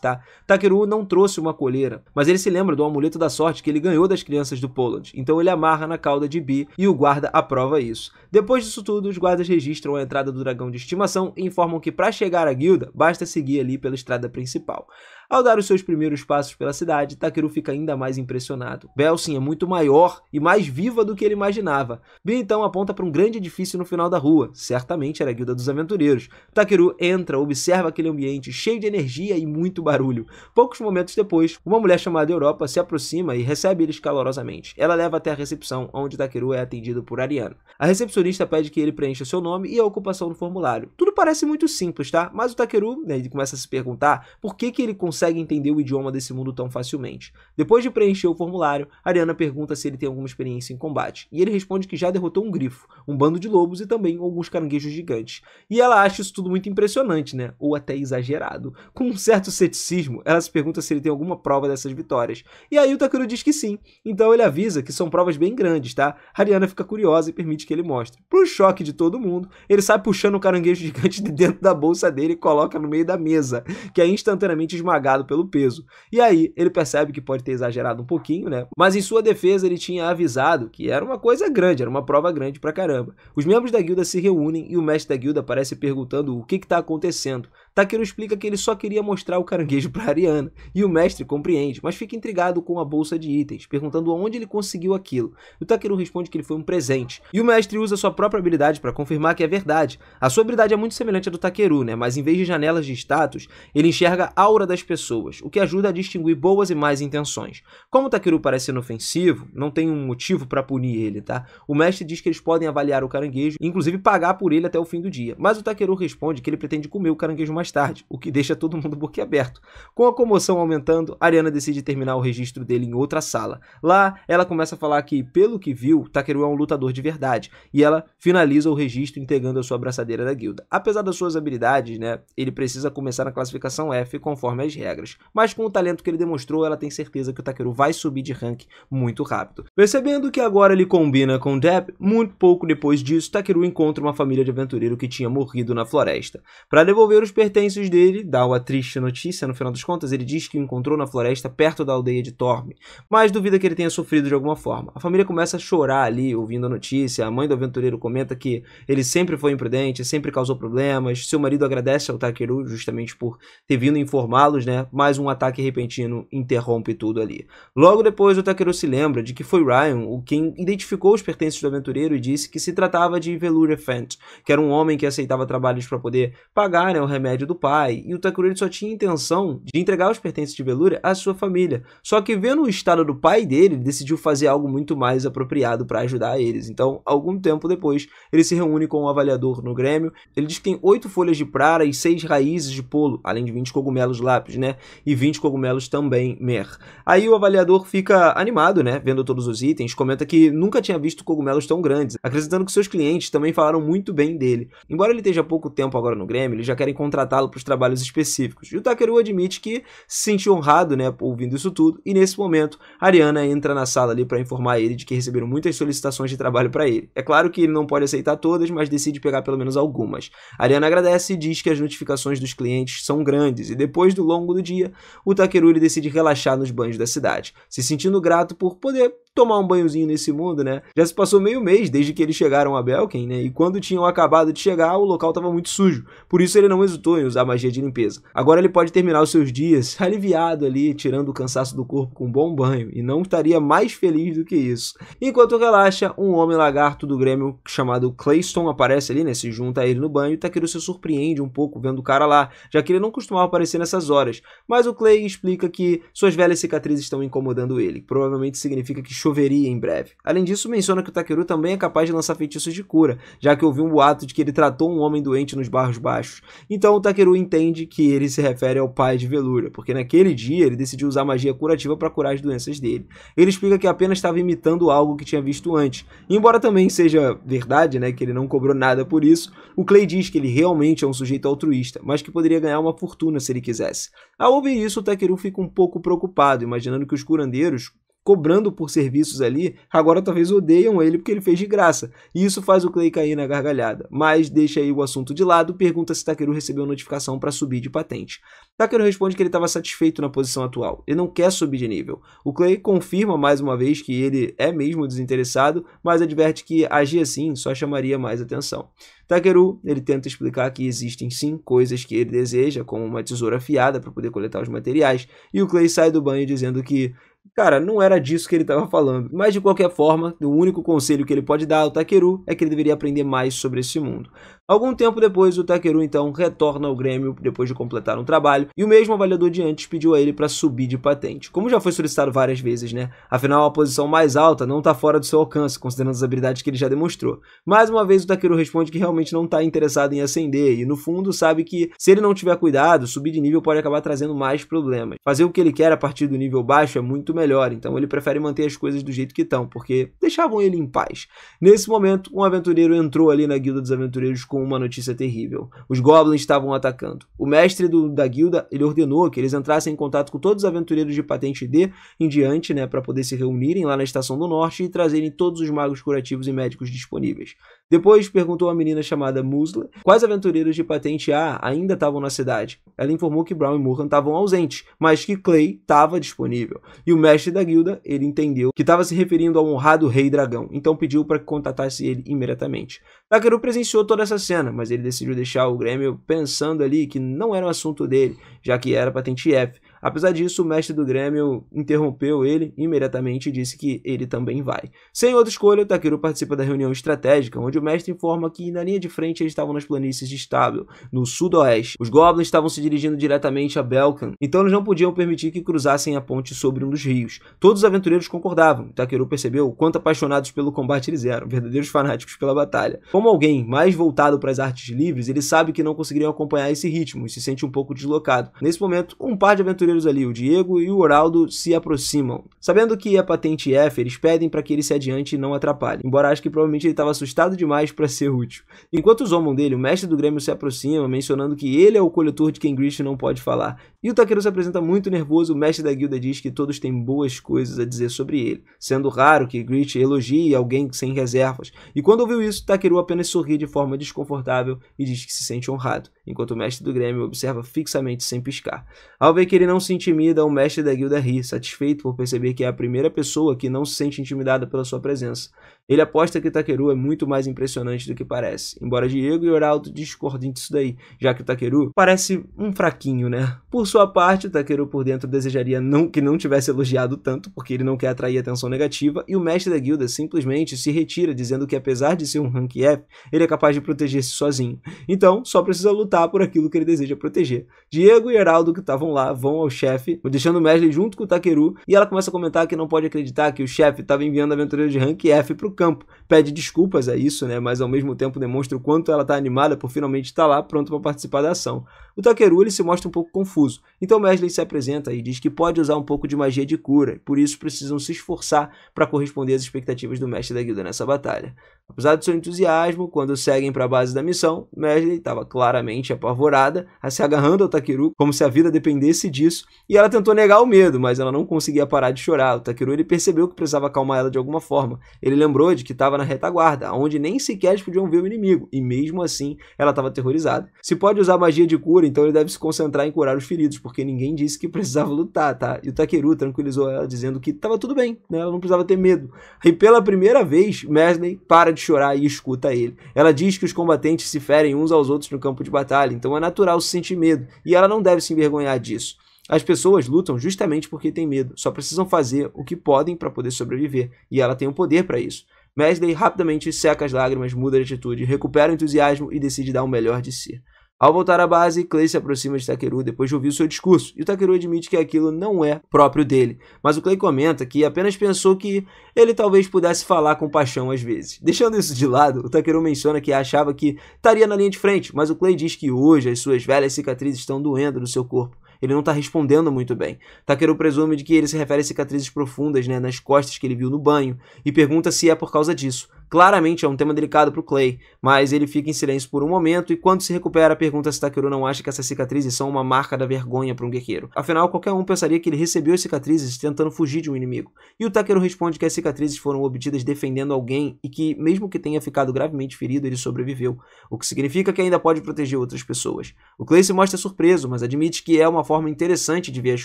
tá? Takeru não trouxe uma coleira, mas ele se lembra do amuleto da sorte que ele ganhou das crianças do Poland, então ele amarra na cauda de Bi e o guarda aprova isso. Depois disso tudo, os guardas registram a entrada do dragão de estimação e informam que para chegar à guilda, basta seguir ali pela estrada principal. Ao dar os seus primeiros passos pela cidade, Takeru fica ainda mais impressionado. Belsin é muito maior e mais viva do que ele imaginava. Bi então aponta para um grande edifício no final da rua, certamente era a Guilda dos Aventureiros. Takeru entra, observa aquele ambiente cheio de energia e muito barulho. Poucos momentos depois, uma mulher chamada Europa se aproxima e recebe eles calorosamente. Ela leva até a recepção, onde Takeru é atendido por Ariana. A recepcionista pede que ele preencha seu nome e a ocupação no formulário. Tudo parece muito simples, tá? Mas o Takeru, ele começa a se perguntar por que ele consegue entender o idioma desse mundo tão facilmente. Depois de preencher o formulário, Ariana pergunta se ele tem alguma experiência em combate, e ele responde que já derrotou um grifo, um bando de lobos e também alguns caranguejos gigantes. E ela acha isso tudo muito impressionante, né? Ou até exagerado. Com um certo ceticismo, ela se pergunta se ele tem alguma prova dessas vitórias. E aí o Takeru diz que sim, então ele avisa que são provas bem grandes, tá? Ariana fica curiosa e permite que ele mostre. Pro choque de todo mundo, ele sai puxando o caranguejo gigante de dentro da bolsa dele e coloca no meio da mesa, que é instantaneamente esmagado pelo peso. E aí ele percebe que pode ter exagerado um pouquinho, né? Mas em sua defesa ele tinha avisado que era uma coisa grande, era uma prova grande pra caramba. Os membros da guilda se reúnem e o mestre da guilda aparece perguntando o que tá acontecendo. Takeru explica que ele só queria mostrar o caranguejo pra Ariana, e o mestre compreende, mas fica intrigado com a bolsa de itens, perguntando onde ele conseguiu aquilo. O Takeru responde que ele foi um presente, e o mestre usa sua própria habilidade para confirmar que é verdade. A sua habilidade é muito semelhante à do Takeru, né? Mas em vez de janelas de status, ele enxerga a aura das pessoas, o que ajuda a distinguir boas e más intenções. Como o Takeru parece inofensivo, não tem um motivo para punir ele, tá? O mestre diz que eles podem avaliar o caranguejo, e inclusive pagar por ele até o fim do dia, mas o Takeru responde que ele pretende comer o caranguejo mais tarde, o que deixa todo mundo boquiaberto. Com a comoção aumentando, Ariana decide terminar o registro dele em outra sala. Lá, ela começa a falar que, pelo que viu, Takeru é um lutador de verdade, e ela finaliza o registro entregando a sua abraçadeira da guilda. Apesar das suas habilidades, né, ele precisa começar na classificação F conforme as regras, mas com o talento que ele demonstrou, ela tem certeza que o Takeru vai subir de rank muito rápido. Percebendo que agora ele combina com Deb, muito pouco depois disso, Takeru encontra uma família de aventureiro que tinha morrido na floresta. Para devolver os pertences dele, dá uma triste notícia, no final das contas, ele diz que o encontrou na floresta perto da aldeia de Torme, mas duvida que ele tenha sofrido de alguma forma. A família começa a chorar ali, ouvindo a notícia. A mãe do aventureiro comenta que ele sempre foi imprudente, sempre causou problemas. Seu marido agradece ao Takeru justamente por ter vindo informá-los, né? Mas um ataque repentino interrompe tudo ali. Logo depois, o Takeru se lembra de que foi Ryan quem identificou os pertences do aventureiro e disse que se tratava de Velour Fent, que era um homem que aceitava trabalhos para poder pagar, né, o remédio do pai, e o Takeru ele só tinha intenção de entregar os pertences de Velour à sua família. Só que vendo o estado do pai dele, ele decidiu fazer algo muito mais apropriado para ajudar eles. Então, algum tempo depois, ele se reúne com um avaliador no Grêmio. Ele diz que tem 8 folhas de prara e 6 raízes de polo, além de 20 cogumelos lápis, né? E 20 cogumelos também mer. Aí o avaliador fica animado, né? Vendo todos os itens, comenta que nunca tinha visto cogumelos tão grandes, acrescentando que seus clientes também falaram muito bem dele. Embora ele esteja há pouco tempo agora no Grêmio, eles já querem contratá-lo para os trabalhos específicos. E o Takeru admite que se sentiu honrado, né, ouvindo isso tudo, e nesse momento, Ariana entra na sala ali para informar ele de que receberam muitas solicitações de trabalho para ele. É claro que ele não pode aceitar todas, mas decide pegar pelo menos algumas. Ariana agradece e diz que as notificações dos clientes são grandes, e depois do longo do dia, o Takeru ele decide relaxar nos banhos da cidade, se sentindo grato por poder tomar um banhozinho nesse mundo, né? Já se passou meio mês desde que eles chegaram a Belken, né? E quando tinham acabado de chegar, o local estava muito sujo. Por isso ele não hesitou em usar magia de limpeza. Agora ele pode terminar os seus dias aliviado ali, tirando o cansaço do corpo com um bom banho. E não estaria mais feliz do que isso. Enquanto relaxa, um homem lagarto do Grêmio chamado Clayston aparece ali, né? Se junta a ele no banho e Takeru se surpreende um pouco vendo o cara lá, já que ele não costumava aparecer nessas horas. Mas o Clay explica que suas velhas cicatrizes estão incomodando ele. Provavelmente significa que choveria em breve. Além disso, menciona que o Takeru também é capaz de lançar feitiços de cura, já que ouviu um boato de que ele tratou um homem doente nos Barros Baixos. Então o Takeru entende que ele se refere ao pai de Velura, porque naquele dia ele decidiu usar magia curativa para curar as doenças dele. Ele explica que apenas estava imitando algo que tinha visto antes. E embora também seja verdade, né, que ele não cobrou nada por isso, o Clay diz que ele realmente é um sujeito altruísta, mas que poderia ganhar uma fortuna se ele quisesse. Ao ouvir isso, o Takeru fica um pouco preocupado, imaginando que os curandeiros, cobrando por serviços ali, agora talvez odeiam ele porque ele fez de graça. E isso faz o Clay cair na gargalhada. Mas deixa aí o assunto de lado e pergunta se Takeru recebeu notificação para subir de patente. Takeru responde que ele estava satisfeito na posição atual. Ele não quer subir de nível. O Clay confirma mais uma vez que ele é mesmo desinteressado, mas adverte que agir assim só chamaria mais atenção. Takeru, ele tenta explicar que existem sim coisas que ele deseja, como uma tesoura afiada para poder coletar os materiais, e o Clay sai do banho dizendo que cara, não era disso que ele estava falando. Mas de qualquer forma, o único conselho que ele pode dar ao Takeru é que ele deveria aprender mais sobre esse mundo. Algum tempo depois, o Takeru então retorna ao Grêmio depois de completar um trabalho, e o mesmo avaliador de antes pediu a ele para subir de patente. Como já foi solicitado várias vezes, né? Afinal, a posição mais alta não está fora do seu alcance, considerando as habilidades que ele já demonstrou. Mais uma vez, o Takeru responde que realmente não está interessado em ascender, e no fundo sabe que se ele não tiver cuidado, subir de nível pode acabar trazendo mais problemas. Fazer o que ele quer a partir do nível baixo é muito melhor, então ele prefere manter as coisas do jeito que estão, porque deixavam ele em paz. Nesse momento, um aventureiro entrou ali na Guilda dos Aventureiros com uma notícia terrível. Os Goblins estavam atacando. O mestre da guilda, ele ordenou que eles entrassem em contato com todos os aventureiros de patente D em diante, né, para poder se reunirem lá na Estação do Norte e trazerem todos os magos curativos e médicos disponíveis. Depois perguntou a menina chamada Musla quais aventureiros de patente A ainda estavam na cidade. Ela informou que Brown e Murran estavam ausentes, mas que Clay estava disponível. E o mestre da guilda, ele entendeu que estava se referindo ao honrado Rei Dragão, então pediu para que contatasse ele imediatamente. Takeru presenciou toda essa cena, mas ele decidiu deixar o Grêmio pensando ali que não era um assunto dele, já que era patente F. Apesar disso, o mestre do Grêmio interrompeu ele imediatamente e disse que ele também vai. Sem outra escolha, o Takeru participa da reunião estratégica, onde o mestre informa que na linha de frente eles estavam nas planícies de Stabel, no sudoeste. Os Goblins estavam se dirigindo diretamente a Belkan, então eles não podiam permitir que cruzassem a ponte sobre um dos rios. Todos os aventureiros concordavam. Takeru percebeu o quanto apaixonados pelo combate eles eram, verdadeiros fanáticos pela batalha. Como alguém mais voltado para as artes livres, ele sabe que não conseguiriam acompanhar esse ritmo e se sente um pouco deslocado. Nesse momento, um par de aventureiros ali, o Diego e o Oraldo, se aproximam. Sabendo que é patente F, eles pedem para que ele se adiante e não atrapalhe, embora acho que provavelmente ele estava assustado demais para ser útil. Enquanto zombam dele, o mestre do Grêmio se aproxima, mencionando que ele é o coletor de quem Grish não pode falar. E o Takeru se apresenta muito nervoso, o mestre da guilda diz que todos têm boas coisas a dizer sobre ele, sendo raro que Grish elogie alguém sem reservas. E quando ouviu isso, Takeru apenas sorri de forma desconfortável e diz que se sente honrado, enquanto o mestre do Grêmio observa fixamente sem piscar. Ao ver que ele não se intimida, o mestre da guilda ri, satisfeito por perceber que é a primeira pessoa que não se sente intimidada pela sua presença. Ele aposta que Takeru é muito mais impressionante do que parece, embora Diego e Oraldo discordem disso daí, já que o Takeru parece um fraquinho, né? Por sua parte, o Takeru por dentro desejaria que não tivesse elogiado tanto, porque ele não quer atrair atenção negativa, e o mestre da guilda simplesmente se retira, dizendo que apesar de ser um rank F, ele é capaz de proteger-se sozinho. Então, só precisa lutar por aquilo que ele deseja proteger. Diego e Oraldo, que estavam lá, vão ao chefe, deixando o Mesli junto com o Takeru, e ela começa a comentar que não pode acreditar que o chefe estava enviando aventureiros de rank F para o campo. Pede desculpas a isso, né, mas ao mesmo tempo demonstra o quanto ela está animada por finalmente estar lá, pronto para participar da ação. O Takeru, ele se mostra um pouco confuso, então Mesli se apresenta e diz que pode usar um pouco de magia de cura, e por isso precisam se esforçar para corresponder às expectativas do mestre da guilda nessa batalha. Apesar do seu entusiasmo, quando seguem para a base da missão, Meshley estava claramente apavorada, se agarrando ao Takeru como se a vida dependesse disso, e ela tentou negar o medo, mas ela não conseguia parar de chorar. O Takeru ele percebeu que precisava acalmar ela de alguma forma. Ele lembrou de que estava na retaguarda, onde nem sequer eles podiam ver o inimigo, e mesmo assim ela estava aterrorizada. Se pode usar magia de cura, então ele deve se concentrar em curar os feridos, porque ninguém disse que precisava lutar, tá? E o Takeru tranquilizou ela, dizendo que estava tudo bem, né? Ela não precisava ter medo. E pela primeira vez, Meshley para de chorar e escuta ele. Ela diz que os combatentes se ferem uns aos outros no campo de batalha, então é natural se sentir medo, e ela não deve se envergonhar disso. As pessoas lutam justamente porque têm medo, só precisam fazer o que podem para poder sobreviver, e ela tem o poder para isso. Meshley rapidamente seca as lágrimas, muda de atitude, recupera o entusiasmo e decide dar o melhor de si. Ao voltar à base, Clay se aproxima de Takeru depois de ouvir seu discurso, e o Takeru admite que aquilo não é próprio dele, mas o Clay comenta que apenas pensou que ele talvez pudesse falar com paixão às vezes. Deixando isso de lado, o Takeru menciona que achava que estaria na linha de frente, mas o Clay diz que hoje as suas velhas cicatrizes estão doendo no seu corpo. Ele não está respondendo muito bem. Takeru presume de que ele se refere a cicatrizes profundas, né, nas costas que ele viu no banho, e pergunta se é por causa disso. Claramente é um tema delicado para o Clay, mas ele fica em silêncio por um momento e quando se recupera pergunta se Takeru não acha que essas cicatrizes são uma marca da vergonha para um guerreiro. Afinal, qualquer um pensaria que ele recebeu as cicatrizes tentando fugir de um inimigo. E o Takeru responde que as cicatrizes foram obtidas defendendo alguém e que, mesmo que tenha ficado gravemente ferido, ele sobreviveu, o que significa que ainda pode proteger outras pessoas. O Clay se mostra surpreso, mas admite que é uma forma interessante de ver as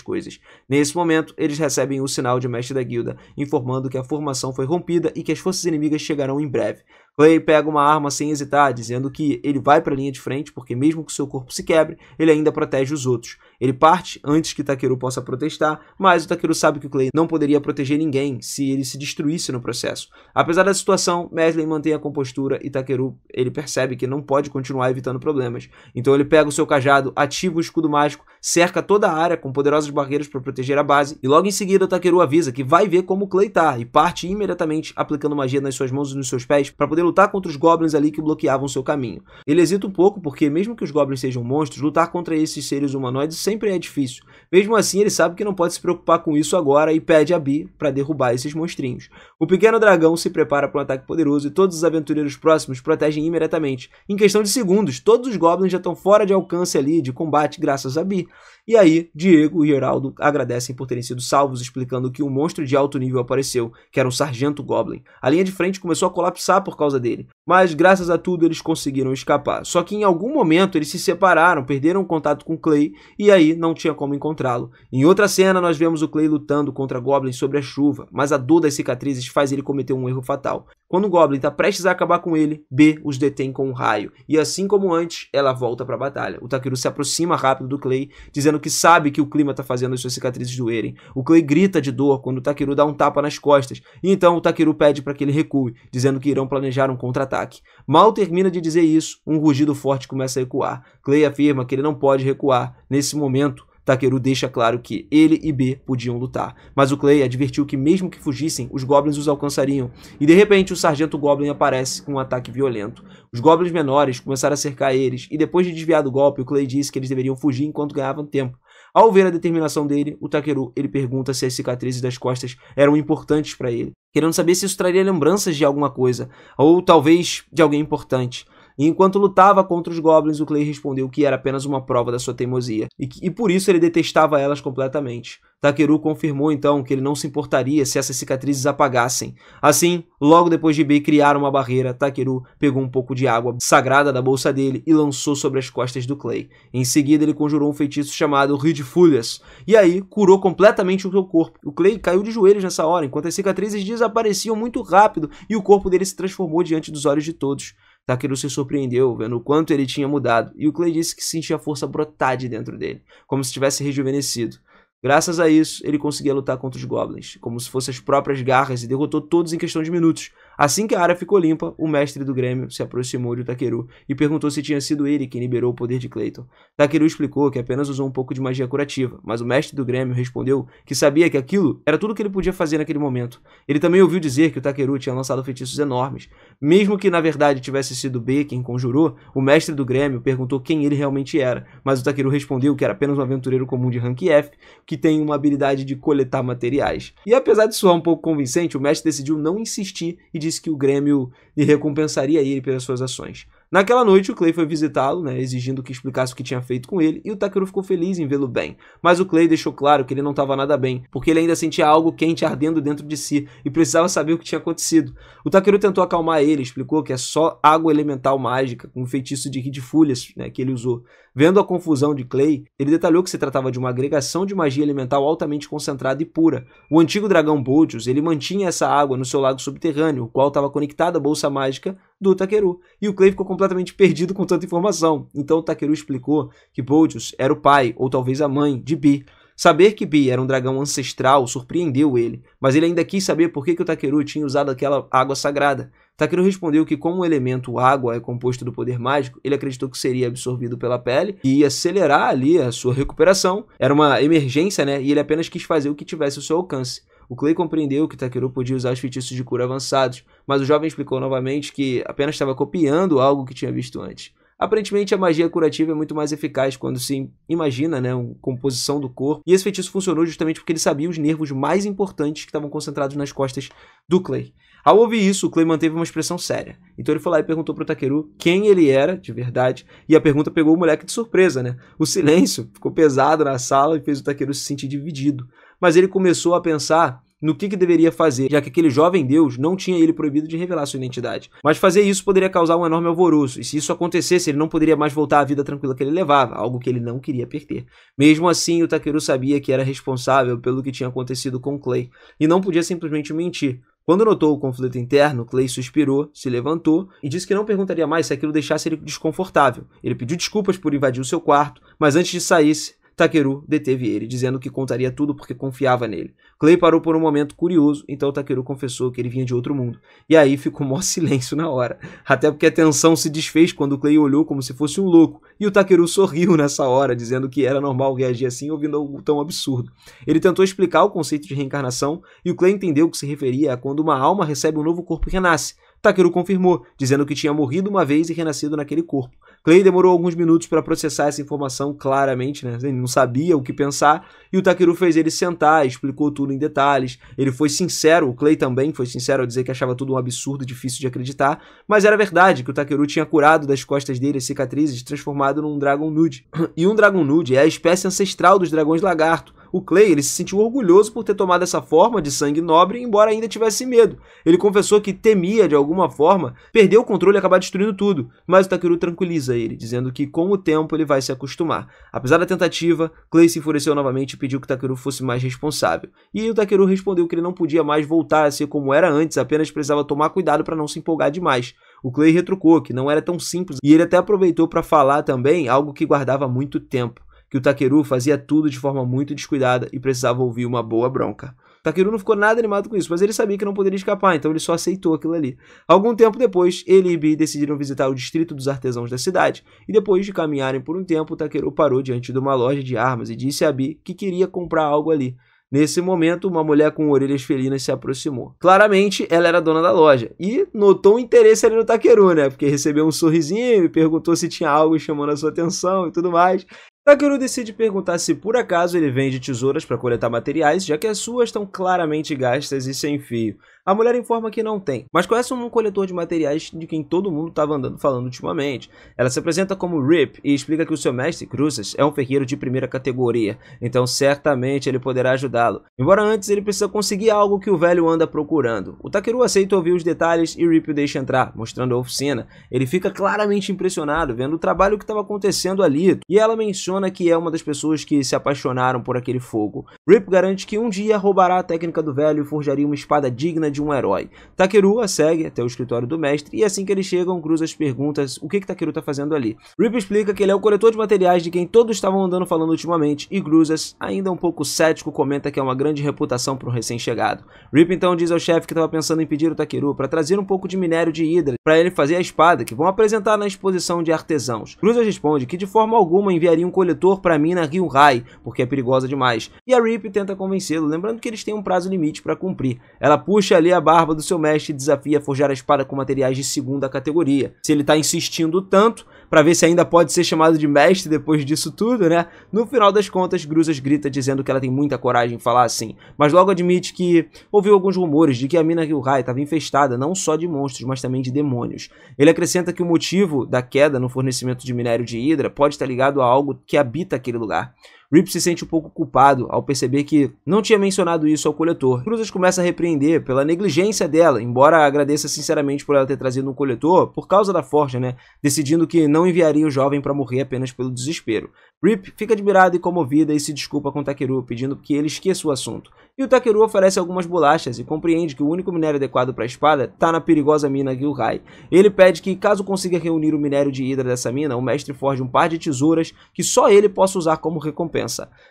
coisas. Nesse momento, eles recebem o sinal de mestre da guilda, informando que a formação foi rompida e que as forças inimigas chegarão em breve. Clay pega uma arma sem hesitar, dizendo que ele vai para a linha de frente porque mesmo que seu corpo se quebre, ele ainda protege os outros. Ele parte antes que Takeru possa protestar, mas o Takeru sabe que o Clay não poderia proteger ninguém se ele se destruísse no processo. Apesar da situação, Meshley mantém a compostura e Takeru ele percebe que não pode continuar evitando problemas. Então ele pega o seu cajado, ativa o escudo mágico, cerca toda a área com poderosas barreiras para proteger a base e logo em seguida o Takeru avisa que vai ver como o Clay tá e parte imediatamente aplicando magia nas suas mãos e nos seus pés para poder lutar contra os goblins ali que bloqueavam seu caminho. Ele hesita um pouco porque mesmo que os goblins sejam monstros, lutar contra esses seres humanoides sempre é difícil. Mesmo assim, ele sabe que não pode se preocupar com isso agora e pede a Bee para derrubar esses monstrinhos. O pequeno dragão se prepara para um ataque poderoso e todos os aventureiros próximos protegem imediatamente. Em questão de segundos, todos os goblins já estão fora de alcance ali de combate graças a Bee. E aí, Diego e Geraldo agradecem por terem sido salvos, explicando que um monstro de alto nível apareceu, que era um sargento goblin. A linha de frente começou a colapsar por causa dele, mas graças a tudo eles conseguiram escapar. Só que em algum momento eles se separaram, perderam o contato com Clay e aí não tinha como encontrá-lo. Em outra cena nós vemos o Clay lutando contra goblins sobre a chuva, mas a dor das cicatrizes faz ele cometer um erro fatal. Quando o goblin está prestes a acabar com ele, B os detém com um raio, e assim como antes, ela volta para a batalha. O Takeru se aproxima rápido do Clay, dizendo que sabe que o clima está fazendo as suas cicatrizes doerem. O Clay grita de dor quando o Takeru dá um tapa nas costas, e então o Takeru pede para que ele recue, dizendo que irão planejar um contra-ataque. Mal termina de dizer isso, um rugido forte começa a ecoar. Clay afirma que ele não pode recuar. Nesse momento, Takeru deixa claro que ele e B podiam lutar, mas o Clay advertiu que mesmo que fugissem, os goblins os alcançariam, e de repente o sargento goblin aparece com um ataque violento. Os goblins menores começaram a cercar eles, e depois de desviar do golpe, o Clay disse que eles deveriam fugir enquanto ganhavam tempo. Ao ver a determinação dele, o Takeru ele pergunta se as cicatrizes das costas eram importantes para ele, querendo saber se isso traria lembranças de alguma coisa, ou talvez de alguém importante. E enquanto lutava contra os goblins, o Clay respondeu que era apenas uma prova da sua teimosia, e por isso ele detestava elas completamente. Takeru confirmou então que ele não se importaria se essas cicatrizes apagassem. Assim, logo depois de B criar uma barreira, Takeru pegou um pouco de água sagrada da bolsa dele e lançou sobre as costas do Clay. Em seguida, ele conjurou um feitiço chamado Ridfulhas, e aí curou completamente o seu corpo. O Clay caiu de joelhos nessa hora, enquanto as cicatrizes desapareciam muito rápido e o corpo dele se transformou diante dos olhos de todos. Takeru se surpreendeu, vendo o quanto ele tinha mudado, e o Clay disse que sentia a força brotar de dentro dele, como se tivesse rejuvenescido. Graças a isso, ele conseguia lutar contra os goblins, como se fossem as próprias garras, e derrotou todos em questão de minutos. Assim que a área ficou limpa, o mestre do Grêmio se aproximou de Takeru e perguntou se tinha sido ele quem liberou o poder de Clayton. Takeru explicou que apenas usou um pouco de magia curativa, mas o mestre do Grêmio respondeu que sabia que aquilo era tudo que ele podia fazer naquele momento. Ele também ouviu dizer que o Takeru tinha lançado feitiços enormes. Mesmo que na verdade tivesse sido B quem conjurou, o mestre do Grêmio perguntou quem ele realmente era, mas o Takeru respondeu que era apenas um aventureiro comum de rank F, que tem uma habilidade de coletar materiais. E apesar de soar um pouco convincente, o mestre decidiu não insistir e disse que o Grêmio lhe recompensaria ele pelas suas ações. Naquela noite, o Clay foi visitá-lo, né, exigindo que explicasse o que tinha feito com ele, e o Takeru ficou feliz em vê-lo bem. Mas o Clay deixou claro que ele não estava nada bem, porque ele ainda sentia algo quente ardendo dentro de si e precisava saber o que tinha acontecido. O Takeru tentou acalmar ele, explicou que é só água elemental mágica, com um feitiço de rir de folhas, né, que ele usou. Vendo a confusão de Clay, ele detalhou que se tratava de uma agregação de magia elemental altamente concentrada e pura. O antigo dragão Boltius, ele mantinha essa água no seu lago subterrâneo, o qual estava conectado à bolsa mágica do Takeru. E o Clay ficou completamente perdido com tanta informação. Então o Takeru explicou que Boltius era o pai, ou talvez a mãe, de Bi. Saber que Bi era um dragão ancestral surpreendeu ele, mas ele ainda quis saber por que o Takeru tinha usado aquela água sagrada. Takeru respondeu que como o elemento água é composto do poder mágico, ele acreditou que seria absorvido pela pele e ia acelerar ali a sua recuperação. Era uma emergência, né? E ele apenas quis fazer o que tivesse ao seu alcance. O Clay compreendeu que Takeru podia usar os feitiços de cura avançados, mas o jovem explicou novamente que apenas estava copiando algo que tinha visto antes. Aparentemente, a magia curativa é muito mais eficaz quando se imagina, né, uma composição do corpo. E esse feitiço funcionou justamente porque ele sabia os nervos mais importantes que estavam concentrados nas costas do Clay. Ao ouvir isso, o Clay manteve uma expressão séria. Então ele foi lá e perguntou pro Takeru quem ele era, de verdade, e a pergunta pegou o moleque de surpresa, né? O silêncio ficou pesado na sala e fez o Takeru se sentir dividido. Mas ele começou a pensar no que deveria fazer, já que aquele jovem deus não tinha ele proibido de revelar sua identidade. Mas fazer isso poderia causar um enorme alvoroço, e se isso acontecesse, ele não poderia mais voltar à vida tranquila que ele levava, algo que ele não queria perder. Mesmo assim, o Takeru sabia que era responsável pelo que tinha acontecido com Clay, e não podia simplesmente mentir. Quando notou o conflito interno, Clay suspirou, se levantou e disse que não perguntaria mais se aquilo deixasse ele desconfortável. Ele pediu desculpas por invadir o seu quarto, mas antes de sair, Takeru deteve ele, dizendo que contaria tudo porque confiava nele. Clay parou por um momento curioso, então Takeru confessou que ele vinha de outro mundo. E aí ficou maior silêncio na hora. Até porque a tensão se desfez quando Clay olhou como se fosse um louco. E o Takeru sorriu nessa hora, dizendo que era normal reagir assim ouvindo algo tão absurdo. Ele tentou explicar o conceito de reencarnação, e o Clay entendeu que se referia a quando uma alma recebe um novo corpo e renasce. Takeru confirmou, dizendo que tinha morrido uma vez e renascido naquele corpo. Clay demorou alguns minutos para processar essa informação claramente, né? Ele não sabia o que pensar, e o Takeru fez ele sentar, explicou tudo em detalhes. Ele foi sincero, o Clay também foi sincero ao dizer que achava tudo um absurdo difícil de acreditar, mas era verdade que o Takeru tinha curado das costas dele as cicatrizes, transformado num Dragon Nude. E um Dragon Nude é a espécie ancestral dos dragões lagarto. O Clay, ele se sentiu orgulhoso por ter tomado essa forma de sangue nobre, embora ainda tivesse medo. Ele confessou que temia, de alguma forma, perder o controle e acabar destruindo tudo. Mas o Takeru tranquiliza ele, dizendo que com o tempo ele vai se acostumar. Apesar da tentativa, Clay se enfureceu novamente e pediu que o Takeru fosse mais responsável. E o Takeru respondeu que ele não podia mais voltar a ser como era antes, apenas precisava tomar cuidado para não se empolgar demais. O Clay retrucou que não era tão simples, e ele até aproveitou para falar também algo que guardava muito tempo, que o Takeru fazia tudo de forma muito descuidada e precisava ouvir uma boa bronca. O Takeru não ficou nada animado com isso, mas ele sabia que não poderia escapar, então ele só aceitou aquilo ali. Algum tempo depois, ele e Bi decidiram visitar o distrito dos artesãos da cidade, e depois de caminharem por um tempo, o Takeru parou diante de uma loja de armas e disse a Bi que queria comprar algo ali. Nesse momento, uma mulher com orelhas felinas se aproximou. Claramente, ela era dona da loja e notou um interesse ali no Takeru, né? Porque recebeu um sorrisinho e perguntou se tinha algo chamando a sua atenção e tudo mais. Takeru decide perguntar se por acaso ele vende tesouras para coletar materiais, já que as suas estão claramente gastas e sem fio. A mulher informa que não tem, mas conhece um coletor de materiais de quem todo mundo estava andando falando ultimamente. Ela se apresenta como Rip e explica que o seu mestre, Cruzes, é um ferreiro de primeira categoria, então certamente ele poderá ajudá-lo. Embora antes ele precisa conseguir algo que o velho anda procurando. O Takeru aceita ouvir os detalhes e Rip o deixa entrar, mostrando a oficina. Ele fica claramente impressionado vendo o trabalho que estava acontecendo ali, e ela menciona que é uma das pessoas que se apaixonaram por aquele fogo. Rip garante que um dia roubará a técnica do velho e forjaria uma espada digna de um herói. Takeru a segue até o escritório do mestre e assim que eles chegam, Cruzes pergunta o que Takeru está fazendo ali. Rip explica que ele é o coletor de materiais de quem todos estavam andando falando ultimamente e Cruzes, ainda um pouco cético, comenta que é uma grande reputação para um recém-chegado. Rip então diz ao chefe que estava pensando em pedir o Takeru para trazer um pouco de minério de hidra para ele fazer a espada que vão apresentar na exposição de artesãos. Cruzes responde que de forma alguma enviaria um coletor pra mina Ryuhai, porque é perigosa demais. E a Rip tenta convencê-lo, lembrando que eles têm um prazo limite pra cumprir. Ela puxa ali a barba do seu mestre e desafia a forjar a espada com materiais de segunda categoria. Se ele tá insistindo tanto, pra ver se ainda pode ser chamado de mestre depois disso tudo, né? No final das contas, Gruzas grita dizendo que ela tem muita coragem em falar assim, mas logo admite que ouviu alguns rumores de que a mina Ryuhai estava infestada não só de monstros, mas também de demônios. Ele acrescenta que o motivo da queda no fornecimento de minério de Hydra pode estar ligado a algo que habita aquele lugar. Rip se sente um pouco culpado ao perceber que não tinha mencionado isso ao coletor. Gruzas começa a repreender pela negligência dela, embora agradeça sinceramente por ela ter trazido um coletor por causa da forja, né? Decidindo que não enviaria o jovem para morrer apenas pelo desespero. Rip fica admirada e comovida e se desculpa com Takeru, pedindo que ele esqueça o assunto. E o Takeru oferece algumas bolachas e compreende que o único minério adequado para a espada está na perigosa mina Ryuhai. Ele pede que, caso consiga reunir o minério de Hydra dessa mina, o mestre forje um par de tesouras que só ele possa usar como recompensa.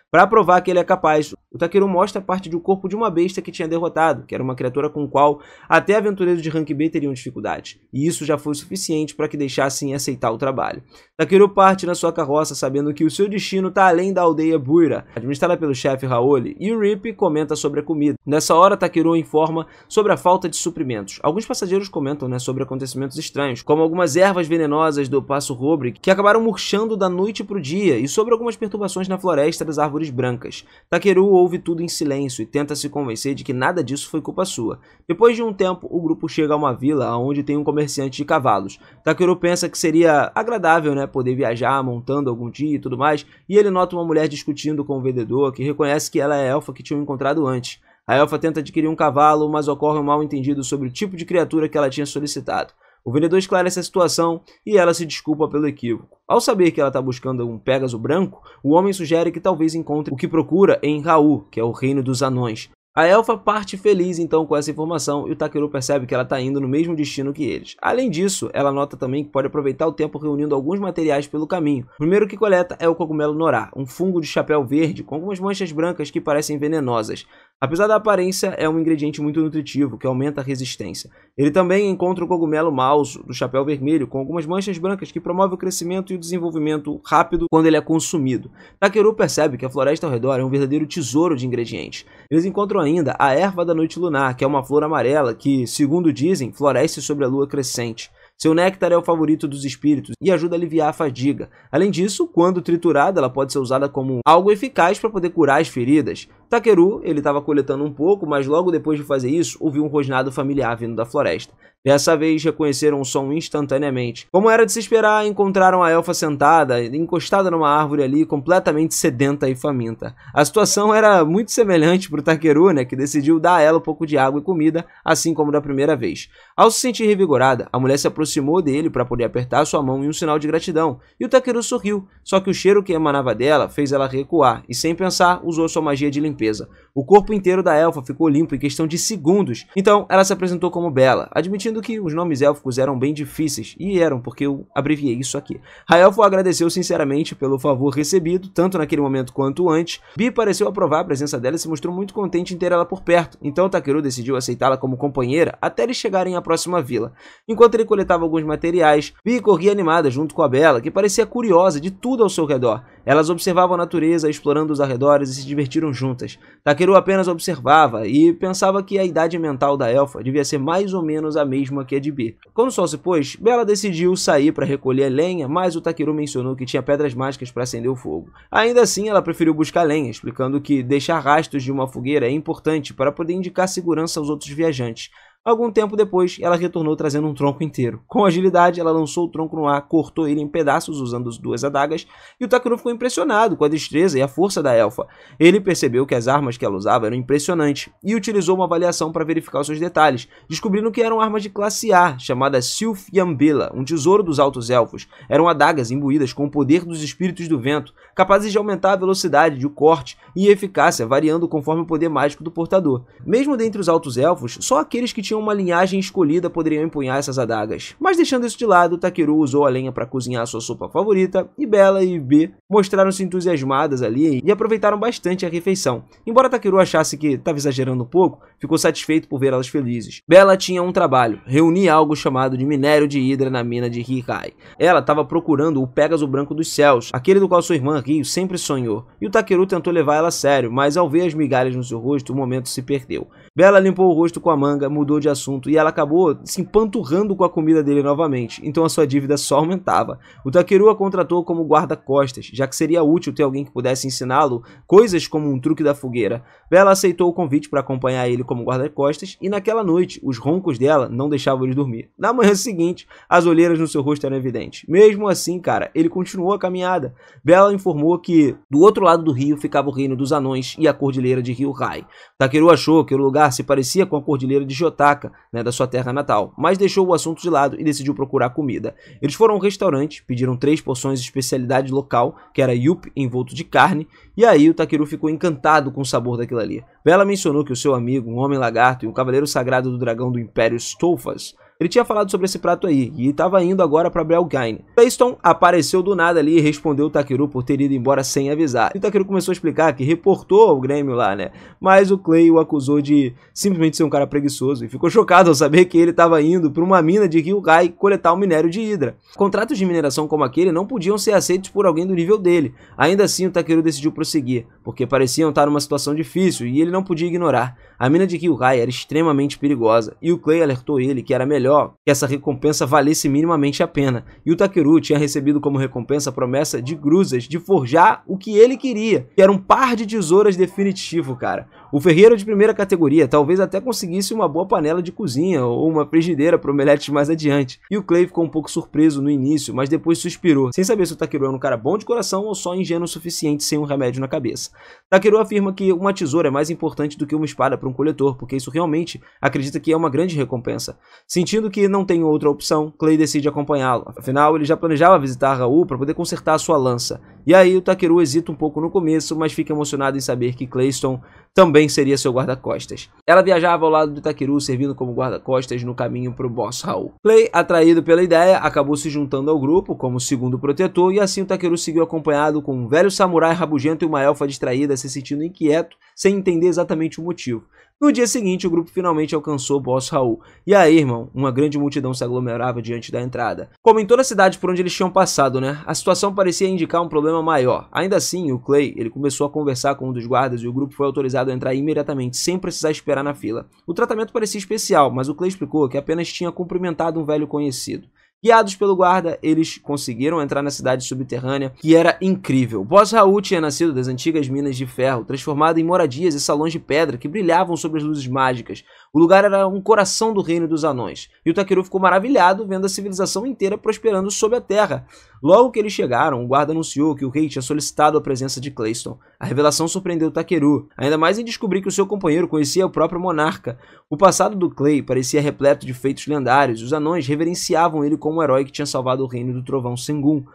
Para provar que ele é capaz, o Takeru mostra parte do corpo de uma besta que tinha derrotado, que era uma criatura com a qual até aventureiros de rank B teriam dificuldade. E isso já foi o suficiente para que deixassem aceitar o trabalho. Takeru parte na sua carroça sabendo que o seu destino está além da aldeia Buira, administrada pelo chefe Raoli, e o Rip comenta sobre a comida. Nessa hora, Takeru informa sobre a falta de suprimentos. Alguns passageiros comentam, né, sobre acontecimentos estranhos, como algumas ervas venenosas do Passo Robre que acabaram murchando da noite para o dia, e sobre algumas perturbações na floresta das árvores brancas. Takeru ouve tudo em silêncio e tenta se convencer de que nada disso foi culpa sua. Depois de um tempo, o grupo chega a uma vila onde tem um comerciante de cavalos. Takeru pensa que seria agradável, né, poder viajar montando algum dia e tudo mais, e ele nota uma mulher discutindo com o vendedor, que reconhece que ela é a elfa que tinham encontrado antes. A elfa tenta adquirir um cavalo, mas ocorre um mal-entendido sobre o tipo de criatura que ela tinha solicitado. O vendedor esclarece a situação e ela se desculpa pelo equívoco. Ao saber que ela está buscando um Pégaso branco, o homem sugere que talvez encontre o que procura em Raul, que é o reino dos anões. A elfa parte feliz então com essa informação e o Takeru percebe que ela está indo no mesmo destino que eles. Além disso, ela nota também que pode aproveitar o tempo reunindo alguns materiais pelo caminho. O primeiro que coleta é o cogumelo Norá, um fungo de chapéu verde com algumas manchas brancas que parecem venenosas. Apesar da aparência, é um ingrediente muito nutritivo que aumenta a resistência. Ele também encontra o cogumelo Mauso, do chapéu vermelho, com algumas manchas brancas que promove o crescimento e o desenvolvimento rápido quando ele é consumido. Takeru percebe que a floresta ao redor é um verdadeiro tesouro de ingredientes. Eles encontram ainda a erva da noite lunar, que é uma flor amarela que, segundo dizem, floresce sobre a lua crescente. Seu néctar é o favorito dos espíritos e ajuda a aliviar a fadiga. Além disso, quando triturada, ela pode ser usada como algo eficaz para poder curar as feridas. Takeru, ele estava coletando um pouco, mas logo depois de fazer isso, ouviu um rosnado familiar vindo da floresta. Dessa vez, reconheceram o som instantaneamente. Como era de se esperar, encontraram a elfa sentada, encostada numa árvore ali, completamente sedenta e faminta. A situação era muito semelhante para o Takeru, né, que decidiu dar a ela um pouco de água e comida, assim como da primeira vez. Ao se sentir revigorada, a mulher se aproximou dele para poder apertar sua mão em um sinal de gratidão, e o Takeru sorriu, só que o cheiro que emanava dela fez ela recuar, e sem pensar, usou sua magia de limpeza. O corpo inteiro da elfa ficou limpo em questão de segundos, então ela se apresentou como Bela, admitindo que os nomes élficos eram bem difíceis, e eram, porque eu abreviei isso aqui. A elfa agradeceu sinceramente pelo favor recebido, tanto naquele momento quanto antes. Bi pareceu aprovar a presença dela e se mostrou muito contente em ter ela por perto, então Takeru decidiu aceitá-la como companheira até eles chegarem à próxima vila. Enquanto ele coletava alguns materiais, Bi corria animada junto com a Bela, que parecia curiosa de tudo ao seu redor. Elas observavam a natureza, explorando os arredores e se divertiram juntas. Takeru apenas observava e pensava que a idade mental da elfa devia ser mais ou menos a mesma que a de B. Quando o sol se pôs, Bela decidiu sair para recolher lenha, mas o Takeru mencionou que tinha pedras mágicas para acender o fogo. Ainda assim, ela preferiu buscar lenha, explicando que deixar rastros de uma fogueira é importante para poder indicar segurança aos outros viajantes. Algum tempo depois, ela retornou trazendo um tronco inteiro. Com agilidade, ela lançou o tronco no ar, cortou ele em pedaços usando as duas adagas, e o Takeru ficou impressionado com a destreza e a força da elfa. Ele percebeu que as armas que ela usava eram impressionantes, e utilizou uma avaliação para verificar os seus detalhes, descobrindo que eram armas de classe A, chamadas Sylph Yambela, um tesouro dos altos elfos. Eram adagas imbuídas com o poder dos espíritos do vento, capazes de aumentar a velocidade de corte e eficácia, variando conforme o poder mágico do portador. Mesmo dentre os altos elfos, só aqueles que tinham uma linhagem escolhida poderiam empunhar essas adagas. Mas deixando isso de lado, Takeru usou a lenha para cozinhar sua sopa favorita, e Bella e B mostraram-se entusiasmadas ali e aproveitaram bastante a refeição. Embora Takeru achasse que estava exagerando um pouco, ficou satisfeito por ver elas felizes. Bella tinha um trabalho, reunir algo chamado de minério de hidra na mina de Hikai. Ela estava procurando o Pégaso Branco dos Céus, aquele do qual sua irmã Ryo sempre sonhou, e o Takeru tentou levar ela a sério, mas ao ver as migalhas no seu rosto, o momento se perdeu. Bella limpou o rosto com a manga, mudou de assunto e ela acabou se empanturrando com a comida dele novamente, então a sua dívida só aumentava. O Takeru a contratou como guarda-costas, já que seria útil ter alguém que pudesse ensiná-lo coisas como um truque da fogueira. Bella aceitou o convite para acompanhar ele como guarda-costas e naquela noite os roncos dela não deixavam ele dormir. Na manhã seguinte, as olheiras no seu rosto eram evidentes. Mesmo assim, cara, ele continuou a caminhada. Bella informou que do outro lado do rio ficava o reino dos anões e a cordilheira de Ryuhai. Takeru achou que o lugar se parecia com a cordilheira de Jotaka, da sua terra natal, mas deixou o assunto de lado e decidiu procurar comida. Eles foram ao restaurante, pediram 3 porções de especialidade local, que era yup envolto de carne, e aí o Takeru ficou encantado com o sabor daquilo ali. Bella mencionou que o seu amigo, um homem lagarto e um cavaleiro sagrado do dragão do Império Stolfas, ele tinha falado sobre esse prato aí, e estava indo agora para Belgain. Clayston apareceu do nada ali e respondeu o Takeru por ter ido embora sem avisar. E o Takeru começou a explicar que reportou ao Grêmio lá, mas o Clay o acusou de simplesmente ser um cara preguiçoso, e ficou chocado ao saber que ele estava indo para uma mina de Ryuhai coletar um minério de hidra. Contratos de mineração como aquele não podiam ser aceitos por alguém do nível dele. Ainda assim, o Takeru decidiu prosseguir, porque pareciam estar numa situação difícil e ele não podia ignorar. A mina de Ryuhai era extremamente perigosa, e o Clay alertou ele que era melhor que essa recompensa valesse minimamente a pena, e o Takeru tinha recebido como recompensa a promessa de Gruzas de forjar o que ele queria, que era um par de tesouras definitivo, cara. O ferreiro de primeira categoria talvez até conseguisse uma boa panela de cozinha ou uma frigideira para omeletes mais adiante, e o Clay ficou um pouco surpreso no início, mas depois suspirou, sem saber se o Takeru era um cara bom de coração ou só ingênuo o suficiente sem um remédio na cabeça. Takeru afirma que uma tesoura é mais importante do que uma espada para um coletor, porque isso realmente acredita que é uma grande recompensa. Sentindo que não tem outra opção, Clay decide acompanhá-lo. Afinal, ele já planejava visitar Raul para poder consertar a sua lança. E aí o Takeru hesita um pouco no começo, mas fica emocionado em saber que Clayston também seria seu guarda-costas. Ela viajava ao lado do Takeru, servindo como guarda-costas no caminho para o boss Raul. Clay, atraído pela ideia, acabou se juntando ao grupo como segundo protetor, e assim o Takeru seguiu acompanhado com um velho samurai rabugento e uma elfa distraída se sentindo inquieto, sem entender exatamente o motivo. No dia seguinte, o grupo finalmente alcançou o boss Raul. E aí, irmão, uma grande multidão se aglomerava diante da entrada. Como em toda a cidade por onde eles tinham passado, a situação parecia indicar um problema maior. Ainda assim, o Clay, ele começou a conversar com um dos guardas e o grupo foi autorizado a entrar imediatamente, sem precisar esperar na fila. O tratamento parecia especial, mas o Clay explicou que apenas tinha cumprimentado um velho conhecido. Guiados pelo guarda, eles conseguiram entrar na cidade subterrânea, que era incrível. Boss Raul tinha nascido das antigas minas de ferro, transformado em moradias e salões de pedra que brilhavam sob as luzes mágicas. O lugar era um coração do reino dos anões, e o Takeru ficou maravilhado vendo a civilização inteira prosperando sob a terra. Logo que eles chegaram, o guarda anunciou que o rei tinha solicitado a presença de Clayston. A revelação surpreendeu o Takeru, ainda mais em descobrir que o seu companheiro conhecia o próprio monarca. O passado do Clay parecia repleto de feitos lendários, e os anões reverenciavam ele como um herói que tinha salvado o reino do trovão Sengun.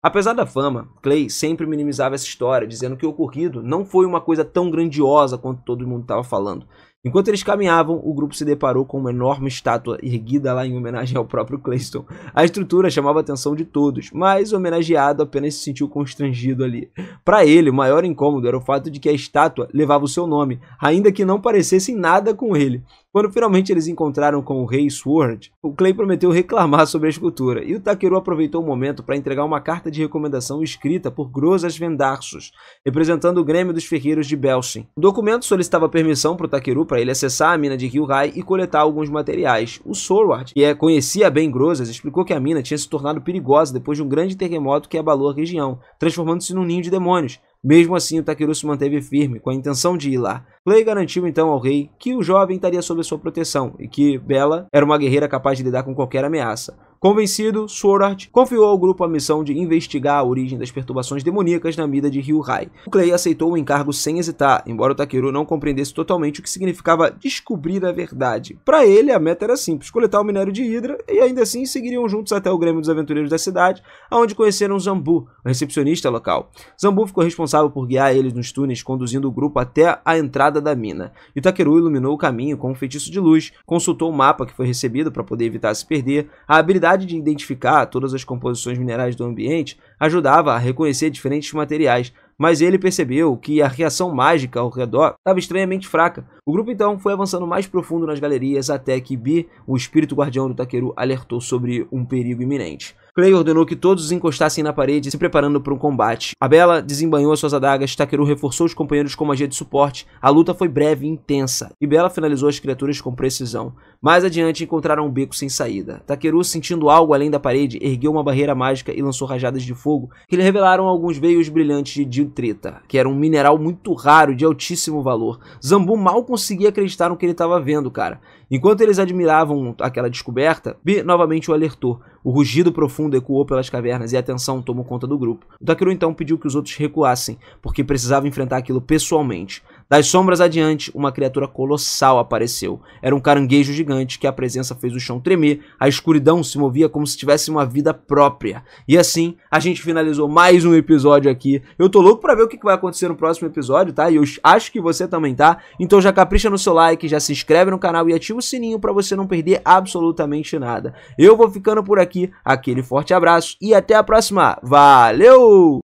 Apesar da fama, Clay sempre minimizava essa história, dizendo que o ocorrido não foi uma coisa tão grandiosa quanto todo mundo estava falando. Enquanto eles caminhavam, o grupo se deparou com uma enorme estátua erguida lá em homenagem ao próprio Clayston. A estrutura chamava a atenção de todos, mas o homenageado apenas se sentiu constrangido ali. Para ele, o maior incômodo era o fato de que a estátua levava o seu nome, ainda que não parecesse nada com ele. Quando finalmente eles encontraram com o rei Sword, o Clay prometeu reclamar sobre a escultura, e o Takeru aproveitou o momento para entregar uma carta de recomendação escrita por Grozas Vendarsos, representando o Grêmio dos Ferreiros de Belsen. O documento solicitava permissão para o Takeru para ele acessar a mina de Ryuhai e coletar alguns materiais. O Sword, que conhecia bem Grozas, explicou que a mina tinha se tornado perigosa depois de um grande terremoto que abalou a região, transformando-se num ninho de demônios. Mesmo assim, o Takeru se manteve firme, com a intenção de ir lá. Clay garantiu então ao rei que o jovem estaria sob sua proteção e que Bella era uma guerreira capaz de lidar com qualquer ameaça. Convencido, Sword confiou ao grupo a missão de investigar a origem das perturbações demoníacas na vida de Hyuhai. O Clay aceitou o encargo sem hesitar, embora o Takeru não compreendesse totalmente o que significava descobrir a verdade. Para ele, a meta era simples, coletar o minério de Hydra e ainda assim seguiriam juntos até o Grêmio dos Aventureiros da cidade, onde conheceram Zambu, o recepcionista local. Zambu ficou responsável por guiar eles nos túneis, conduzindo o grupo até a entrada da mina. E o Takeru iluminou o caminho com um feitiço de luz, consultou o mapa que foi recebido para poder evitar se perder. A habilidade de identificar todas as composições minerais do ambiente ajudava a reconhecer diferentes materiais, mas ele percebeu que a reação mágica ao redor estava estranhamente fraca. O grupo então foi avançando mais profundo nas galerias até que Bi, o espírito guardião do Takeru, alertou sobre um perigo imenente. Clay ordenou que todos encostassem na parede, se preparando para um combate. A Bella desembanhou suas adagas, Takeru reforçou os companheiros com magia de suporte. A luta foi breve e intensa, e Bella finalizou as criaturas com precisão. Mais adiante encontraram um beco sem saída. Takeru, sentindo algo além da parede, ergueu uma barreira mágica e lançou rajadas de fogo, que lhe revelaram alguns veios brilhantes de Diltreta, que era um mineral muito raro e de altíssimo valor. Zambu mal conseguia acreditar no que ele estava vendo, cara. Enquanto eles admiravam aquela descoberta, Bi novamente o alertou. O rugido profundo ecoou pelas cavernas e a tensão tomou conta do grupo. O Takeru então pediu que os outros recuassem, porque precisava enfrentar aquilo pessoalmente. Das sombras adiante, uma criatura colossal apareceu. Era um caranguejo gigante que a presença fez o chão tremer, a escuridão se movia como se tivesse uma vida própria. E assim, a gente finalizou mais um episódio aqui. Eu tô louco pra ver o que vai acontecer no próximo episódio, tá? E eu acho que você também tá. Então já capricha no seu like, já se inscreve no canal e ativa o sininho pra você não perder absolutamente nada. Eu vou ficando por aqui, aquele forte abraço e até a próxima. Valeu!